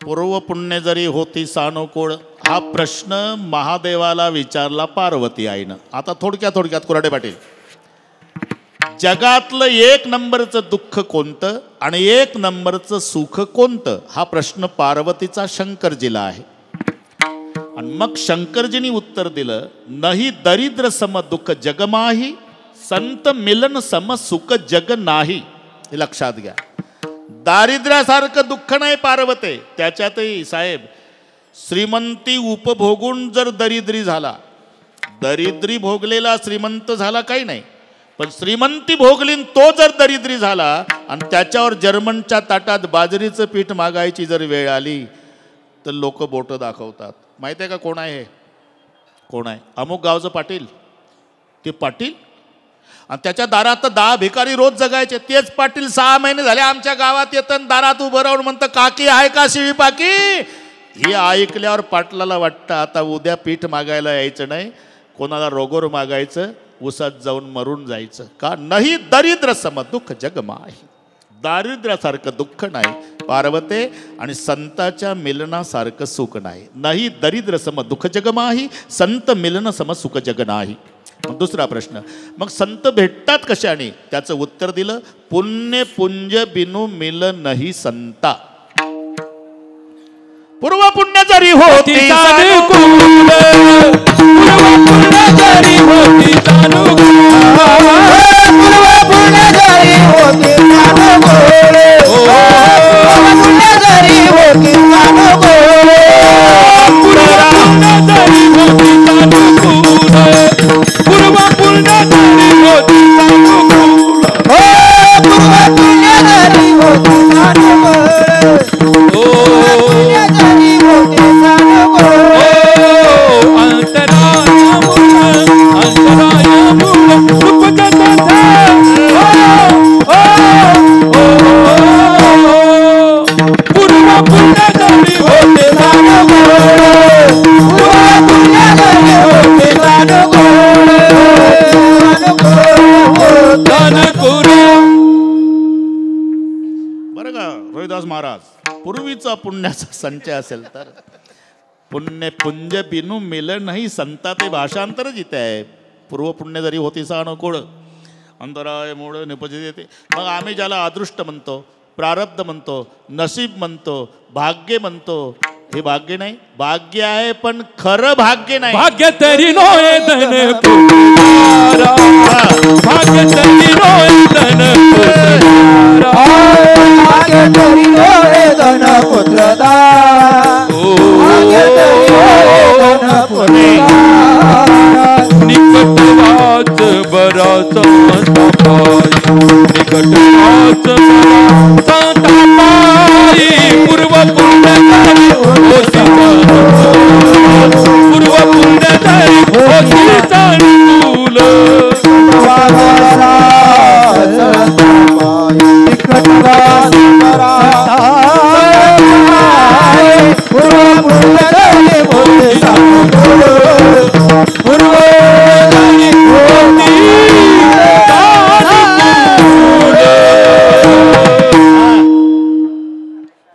पूर्व पुण्य जरी होती सानुकूळ, हा प्रश्न महादेवाला विचारला पार्वती आईनं. आता थोडक्यात कुराडे पाटील, जगातलं 1 नंबरचं दुःख कोणतं आणि 1 नंबरचं सुख कोणतं, हा प्रश्न पार्वतीचा शंकरजीला आहे. आणि मग शंकरजींनी उत्तर दिलं, नाही दरिद्र सम दुःख जगमाही, संत मिलन सम सुख जग नाही. हे लक्षात घ्या. दारिद्र्यासारखं दुःख नाही पार्वते. त्याच्यातही साहेब श्रीमंती उपभोगून जर दरिद्री झाला, दरिद्री भोगलेला श्रीमंत झाला काही नाही, पण श्रीमंती भोगलीन तो जर दरिद्री झाला आणि त्याच्यावर जर्मनच्या ताटात बाजरीचं पीठ मागायची जर वेळ आली तर लोक बोटं दाखवतात. माहिती आहे का कोण आहे? कोण आहे? अमुक गावचं पाटील. ते पाटील आणि त्याच्या दारात 10 भिकारी रोज जगायचे. तेच पाटील 6 महिने झाले आमच्या गावात येतं, दारात उभं राहून म्हणतं काकी आहे का शिवी पाकी. हे ऐकल्यावर पाटलाला वाटतं आता उद्या पीठ मागायला यायचं नाही, कोणाला रोगोर मागायचं, उसात जाऊन मरून जायचं. का नाही दरिद्र सम दुःख जगमाही. दारिद्र्यासारखं दुःख नाही पार्वते आणि संताच्या मिलनासारखं सुख नाही. नाही दरिद्र सम दुःख जगमाही, संत मिलन सम सुख जग नाही. दुसरा प्रश्न, मग संत भेटतात कशाने? त्याचं उत्तर दिलं, पुण्य पुंज बिनु मिल नाही संता. पूर्व पुण्य जरी होती पूर्वीचा पुण्याचा संचय असेल तर पुण्य पुंज बिनु मिल नाही संता. ते भाषांतरच इथे आहे. पूर्व पुण्य जरी होती अनुकूळ अंतराय मूळ निपजित येते. मग आम्ही ज्याला अदृष्ट म्हणतो, प्रारब्ध म्हणतो, नसीब म्हणतो, भाग्य म्हणतो, हे भाग्य नाही. भाग्य आहे पण खरं भाग्य नाही. भाग्य तरी नोय धन पुत्रारा, भाग्य तरी नोय धन पुत्रारा, भाग्य तरी नोय धन पुत्रदा, भाग्य तरी नोय धन पुत्रदा. निकट वाच बरा संतापाई, निकट वाच बरा संतापाई. पूर्व पुण्य होती पूर्व पुण्य होती चांगुल. निकट वाच बरा पूर्व पुण्य होती चांगुल. पूर्व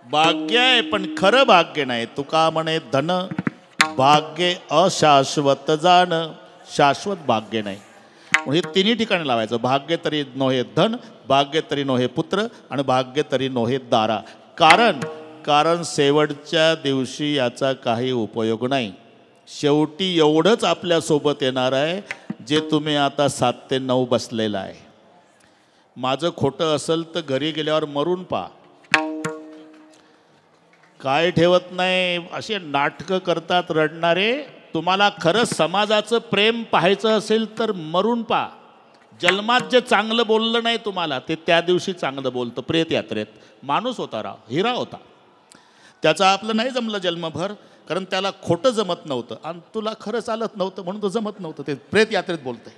भाग्य आहे पण खरं भाग्य नाही. तुका म्हणे धन भाग्य अशाश्वत जाण, शाश्वत भाग्य नाही. हे तिन्ही ठिकाणी लावायचं. भाग्य तरी नोहे धन, भाग्य तरी नोहे पुत्र आणि भाग्य तरी नोहे दारा. कारण शेवटच्या दिवशी याचा काही उपयोग नाही. शेवटी एवढंच आपल्यासोबत येणार आहे जे तुम्ही आता 7 ते 9 बसलेलं आहे. माझं खोटं असेल तर घरी गेल्यावर मरून पहा. काय ठेवत नाही, असे नाटकं करतात रडणारे. तुम्हाला खरं समाजाचं प्रेम पाहायचं असेल तर मरून पहा. जन्मात जे चांगलं बोललं नाही तुम्हाला ते त्या दिवशी चांगलं बोलतं. प्रेत यात्रेत माणूस होता, राव हिरा होता. त्याचं आपलं नाही जमलं जन्मभर, कारण त्याला खोटं जमत नव्हतं आणि तुला खरं चालत नव्हतं म्हणून तो जमत नव्हतं. ते प्रेत यात्रेत बोलतंय.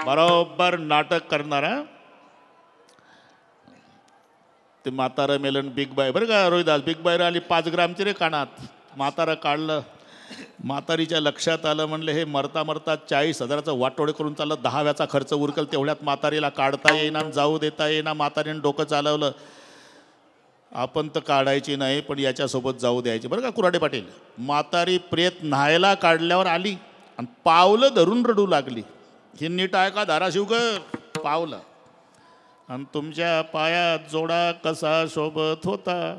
बरोबर नाटक करणारा ते म्हातारं मेलन बिग बाय. बरं का रोहिदास, बिग बायर आली 5 ग्रामची रे कानात. म्हातारं काढलं. म्हातारीच्या लक्षात आलं, म्हणले हे मरता मरता 40,000चं वाटोडे करून चाललं. 10व्याचा खर्च उरकल तेवढ्यात म्हातारीला काढता येईना, जाऊ देता येईना. म्हातारीनं डोकं चालवलं, आपण तर काढायची नाही पण याच्यासोबत जाऊ द्यायची. बरं का कुराडे पाटील. म्हातारी प्रेत न्हायला काढल्यावर आली आणि पावलं धरून रडू लागली. हे नीट आहे का धाराशिवकर? पावलं आणि तुमच्या पायात जोडा कसा शोभत होता.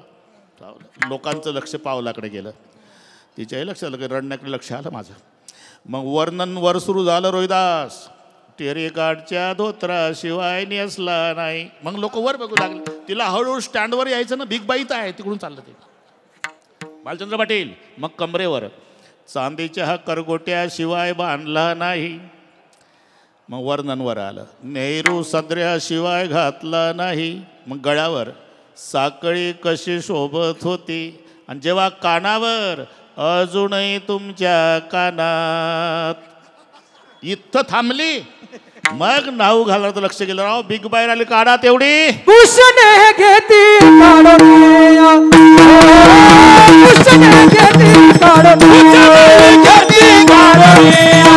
लोकांचं लक्ष पावलाकडे गेलं. तिच्याही लक्ष आलं, रडण्याकडे लक्ष आलं माझं. मग वर्णन वर सुरू झालं. रोहिदास टेरेकाठच्या धोत्राशिवाय नेसला नाही. मग लोक वर बघू लागले. तिला हळूहळू स्टँडवर यायचं ना, बिग बाईत आहे तिकडून चाललं ते. बालचंद्र पाटील मग कमरेवर चांदीच्या करगोट्याशिवाय बांधला नाही. मग वर्णनवर आलं. नेहरू सदऱ्याशिवाय घातला नाही. मग गळ्यावर साखळी कशी शोभत होती. आणि जेव्हा कानावर अजूनही तुमच्या कानात. इथं थांबली. मग नाऊ घालणार तर लक्ष गेलं. राव बिग बायर आली काढा तेवढी. भूषण घेती काढोनिया, भूषण घेती काढोनिया, घेती काढोनिया,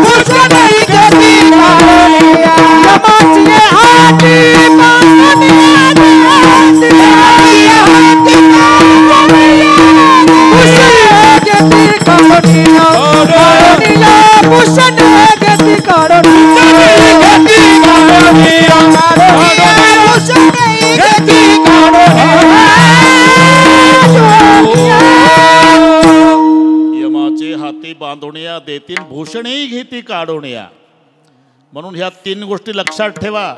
भूषण घेती काढोनिया. यमाचे हाती पांडुनिया, भूषण घेती काढोनिया, भूषण घेती काढोनिया, घेती काढोनिया, भूषण घेती काढोनिया. यमाचे हाती बांधुनिया देतील, भूषणही घेती काढोनिया. म्हणून ह्या 3 गोष्टी लक्षात ठेवा.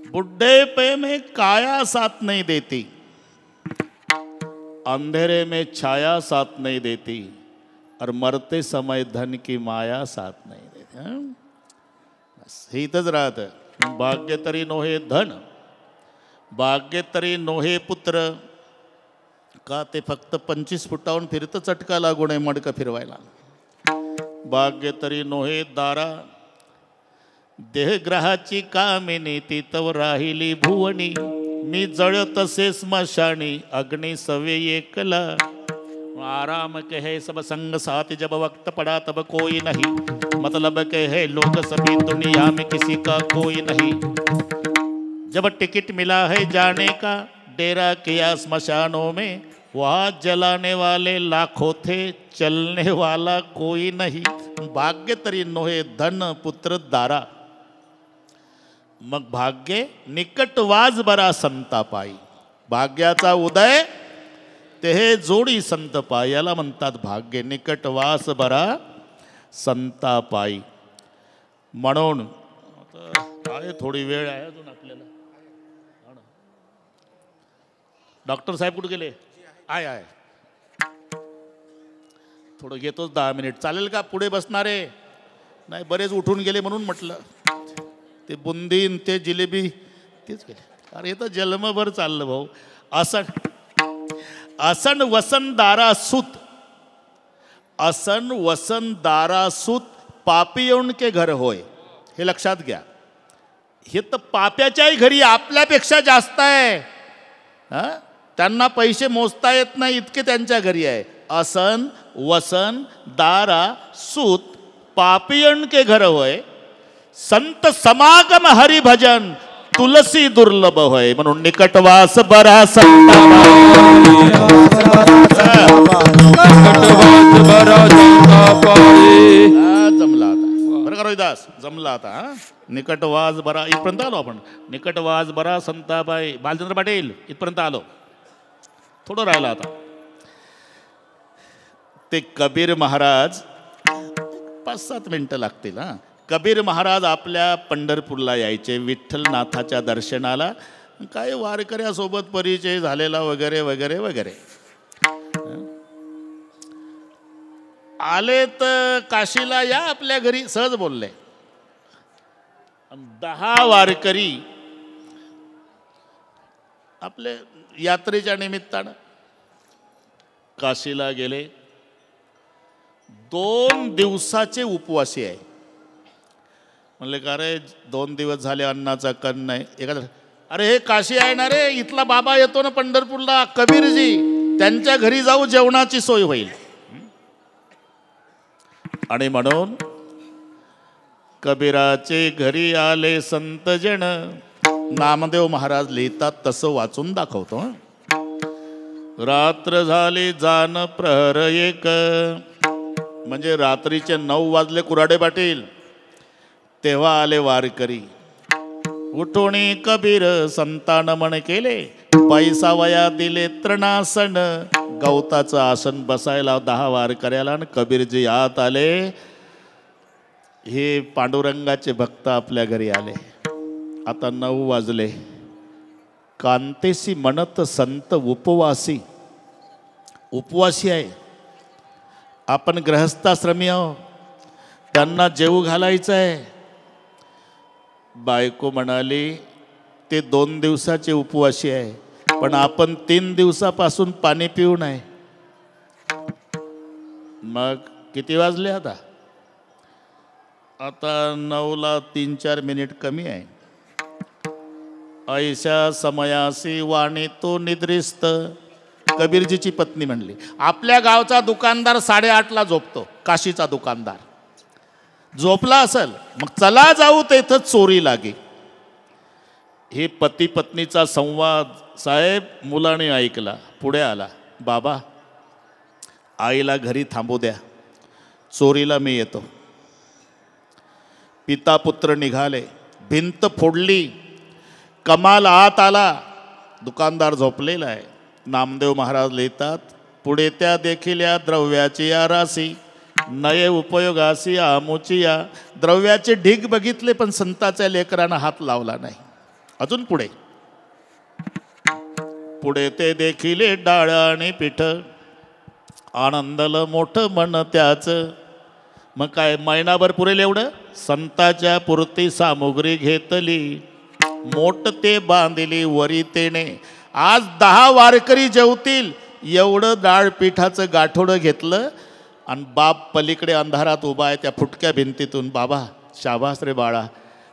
बुढ़ेपे में काया साथ नहीं देती, अंधेरे में छाया साथ नहीं देती, और मरते समय धन की माया साथ नहीं देती. हं? बस हे इथंच राहतं. भाग्य तरी नोहे धन, भाग्य तरी नोहे पुत्र. का ते फक्त 25 फुटावून फिरतं चटका लागू नये मडकं फिरवायला. भाग्य तरी नोहे दारा, देहग्रहाची कामिनी ती तव राहिली भुवनी. मी जळ तसे स्मशानी, अग्नि सवे एकला. आराम के है सब संग साथ, जब वक्त पड़ा तब कोई नहीं. मतलब के है लोग सभी दुनिया में किसी का कोई नहीं. जब टिकट मिला है जाने का, डेरा किया स्मशानों में. वहाँ जलाने वाले लाखों थे, चलने वाला कोई नहीं. भाग्य तरी नोहे धन पुत्र दारा. मग भाग्य निकटवाज बरा संता पायी. भाग्याचा उदय ते हे जोडी संत पायी. याला म्हणतात भाग्य. निकटवास बरा संता पायी. म्हणून आहे थोडी वेळ आहे अजून आपल्याला. डॉक्टर साहेब कुठे गेले? आहे थोडं घेतोच 10 मिनिट. चालेल का? पुढे बसणारे नाही, बरेच उठून गेले म्हणून म्हटलं. ते बुंदीन ते जिलेबी तेच केले. अरे तर जन्मभर चाललं भाऊ. असन वसनदारा सूत, असन वसनदारा सूत पापियों के घर होय. हे लक्षात घ्या. हे तर पाप्याच्याही घरी आपल्यापेक्षा जास्त आहे. त्यांना पैसे मोजता येत नाही इतके त्यांच्या घरी आहे. असन वसन दारा सूत पापियन के घर होय. संत समागम हरि भजन तुलसी दुर्लभ होय. म्हणून निकटवास बरा संत जमला आता. बरं का रोहिदास? जमला आता. निकटवास बरा इथपर्यंत आलो आपण. निकटवास बरा संताबाई. बालचंद्र पाटील इथपर्यंत आलो. थोडं राहिलं आता. ते कबीर महाराज 5-7 मिनिटं लागतील. कबीर महाराज आपल्या पंढरपूरला यायचे विठ्ठलनाथाच्या दर्शनाला. काय वारकऱ्यासोबत परिचय झालेला वगैरे वगैरे वगैरे. आले तर काशीला या आपल्या घरी सहज बोलले. 10 वारकरी आपले यात्रेच्या निमित्तानं काशीला गेले. 2 दिवसाचे उपवासी आहे. म्हणले का रे 2 दिवस झाले अन्नाचा कण नाही. एखादा अरे हे काशी आहे ना रे, इथला बाबा येतो ना पंढरपूरला कबीरजी, त्यांच्या घरी जाऊ जेवणाची सोय होईल. आणि म्हणून कबीराचे घरी आले संतजन. नामदेव महाराज लिहितात तसं वाचून दाखवतो. रात्र झाली जान प्रहर एक, म्हणजे रात्रीचे 9 वाजले कुऱ्हाडे पाटील. तेव्हा आले वारकरी. उठोणी कबीर संतान मन केले, पैसावया दिले तृणासन. गवताचं आसन बसायला 10 वारकऱ्याला. आणि कबीरजी आत आले. हे पांडुरंगाचे भक्त आपल्या घरी आले. आता 9 वाजले. कांतेसी म्हणत संत उपवासी. उपवासी आहे. आपण गृहस्थाश्रमी आहो, त्यांना जेवू घालायचं आहे. बायको म्हणाली ते 2 दिवसाचे उपवासी आहे, पण आपण 3 दिवसापासून पाणी पिऊ नये. मग किती वाजले आता? आता 9ला 3-4 मिनिट कमी आहे. ऐशा समयासी वाणी तो निद्रिस्त. कबीरजीची पत्नी म्हणली. आपल्या गावचा दुकानदार 8:30ला झोपतो. काशीचा दुकानदार झोपला असेल, मग चला जाऊ तेथं चोरी लागे. हे पती पत्नीचा संवाद साहेब मुलाने ऐकला. पुढे आला. बाबा, आईला घरी थांबू द्या, चोरीला मी येतो. पिता पुत्र निघाले. भिंत फोडली. कमाल आत आला. दुकानदार झोपलेला आहे. नामदेव महाराज लिहितात, पुढे त्या देखील या द्रव्याची या राशी नये उपयोगासी आमुची या. द्रव्याचे ढीग बघितले पण संताच्या लेकरांना हात लावला नाही. अजून पुढे पुढे ते देखील डाळ आणि पीठ आनंदलं मोठं मन त्याच. मग काय महिनाभर पुरेल एवढं? संताच्या पुरती सामुग्री घेतली, मोठ ते बांधली वरी तेने. आज 10 वारकरी जेवतील एवढं डाळ पिठाचं गाठोडं घेतलं. आणि बाप पलीकडे अंधारात उभा आहे त्या फुटक्या भिंतीतून. बाबा, शाबास रे बाळा,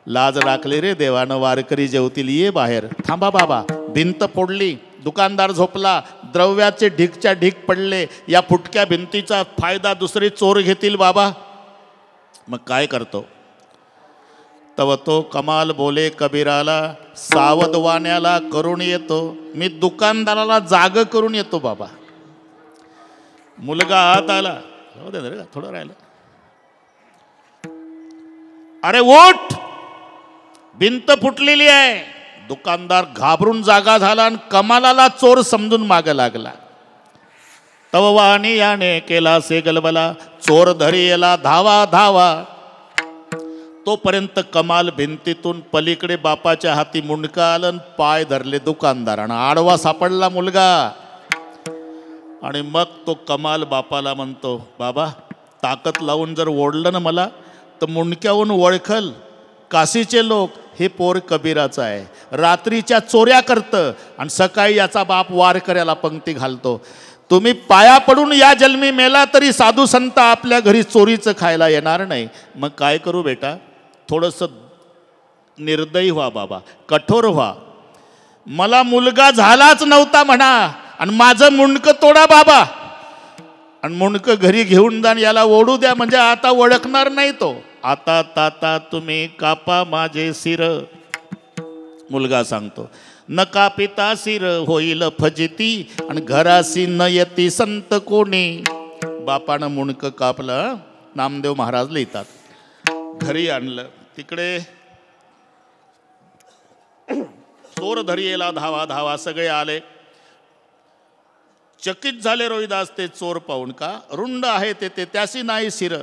लाज राखली रे देवानं, वारकरी जेवतील, ये बाहेर. थांबा बाबा. भिंत फोडली. दुकानदार झोपला. द्रव्याचे ढीगच्या ढीग पडले. या फुटक्या भिंतीचा फायदा दुसरे चोर घेतील बाबा. मग काय करतो? तव तो कमाल बोले कबीराला, सावध वाण्याला करून येतो. मी दुकानदाराला जाग करून येतो बाबा. मुलगा आत आला. थोडं राहिलं. अरे उठ, भिंत फुटलेली आहे. दुकानदार घाबरून जागा झाला आणि कमालाला चोर समजून माग लागला. तव वाणी याने केला से गलबला, चोर धरी येला धावा धावा. तोपर्यंत कमाल भिंतीतून पलीकडे बापाच्या हाती मुंडका आलं. पाय धरले दुकानदारानं. आडवा सापडला मुलगा. आणि मग तो कमाल बापाला म्हणतो, बाबा, ताकद लावून जर ओढलं ना मला तर मुंडक्याहून ओळखल काशीचे लोक, हे पोर कबीराचं आहे. रात्रीच्या चोऱ्या करतं आणि सकाळी याचा बाप वारकऱ्याला पंक्ती घालतो. तुम्ही पाया पडून या जन्मी मेला तरी साधू संत आपल्या घरी चोरीचं खायला येणार नाही. मग काय करू बेटा? थोडंसं निर्दयी व्हा बाबा, कठोर व्हा. मला मुलगा झालाच नव्हता म्हणा आणि माझं मुंडकं तोडा बाबा. आणि मुंडकं घरी घेऊन जा, याला ओढू द्या, म्हणजे आता ओळखणार नाही तो. आता ताता तुम्ही कापा माझे सिर. मुलगा सांगतो, न कापिता सिर होईल फजिती आणि घरासी न येती संत कोणी. बापानं मुंडकं कापलं. नामदेव महाराज लिहितात, घरी आणलं. तिकडे चोर धरी येला धावा धावा. सगळे आले. चकित झाले रोहिदास ते चोर पाहून. का रुंड आहे ते त्यासी नाही सिर.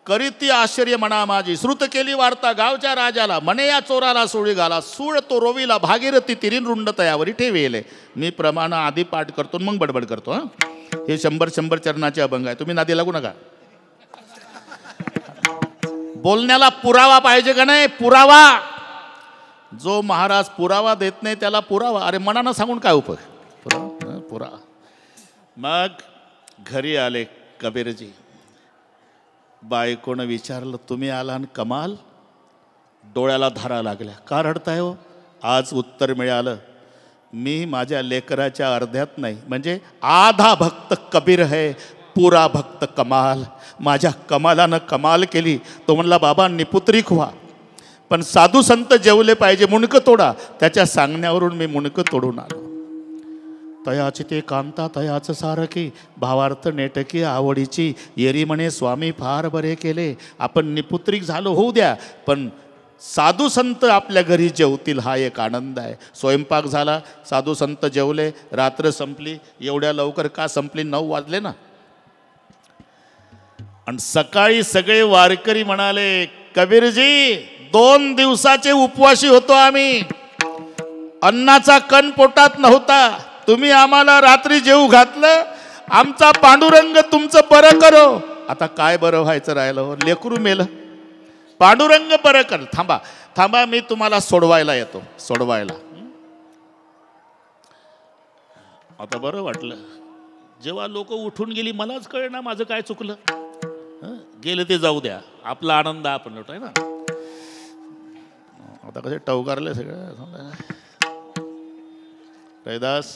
करीती आश्चर्य म्हणा माझी. श्रुत केली वार्ता गावच्या राजाला, म्हणे या चोराला सोळी घाला. सूळ तो रोवीला भागीरथी तिरीन रुंड तयावरी ठेवेले. मी प्रमाण आधी पाठ करतो मग बडबड करतो. हां, हे 100 चरणाचे अभंग आहे. तुम्ही नादी लागू नका. बोलण्याला पुरावा पाहिजे का नाही? पुरावा. जो महाराज पुरावा देत नाही त्याला पुरावा. अरे मनानं सांगून काय उपयोग? पुरावा. मग घरी आले कबीरजी. बायकोनं विचारलं, तुम्ही आला आणि कमाल? डोळ्याला धारा लागल्या. का रडताय हो? आज उत्तर मिळालं, मी माझ्या लेकराच्या अर्ध्यात नाही, म्हणजे आधा भक्त कबीर है, पुरा भक्त कमाल. माझ्या कमालानं कमाल केली. तो म्हणला, बाबा निपुत्रिक व्हा, पण साधू संत जेवले पाहिजे, मुंडकं तोडा. त्याच्या सांगण्यावरून मी मुंडकं तोडून आलो. तयाची ते कांता तयाचं सारखी. भावार्थ नेटकी आवडीची. येरी म्हणे स्वामी फार बरे केले. आपण निपुत्रिक झालो होऊ द्या, पण साधू संत आपल्या घरी जेवतील हा एक आनंद आहे. स्वयंपाक झाला, साधू संत जेवले, रात्र संपली. एवढ्या लवकर का संपली? 9 वाजले ना. आणि सकाळी सगळे वारकरी म्हणाले, कबीरजी 2 दिवसाचे उपवासी होतो आम्ही, अन्नाचा कण पोटात नव्हता. तुम्ही आम्हाला रात्री जेवू घातलं. आमचा पांडुरंग तुमचं बरं करो. आता काय बरं व्हायचं राहिलं? लेकरू मेलं. पांडुरंग बरं कर. थांबा थांबा, मी तुम्हाला सोडवायला येतो. सोडवायला आता बरं वाटलं. जेव्हा लोक उठून गेली मलाच कळना माझं काय चुकलं. गेले ते जाऊ द्या, आपला आनंद आपण लुटाय ना. आता कसे टवकारले सगळं. रैदास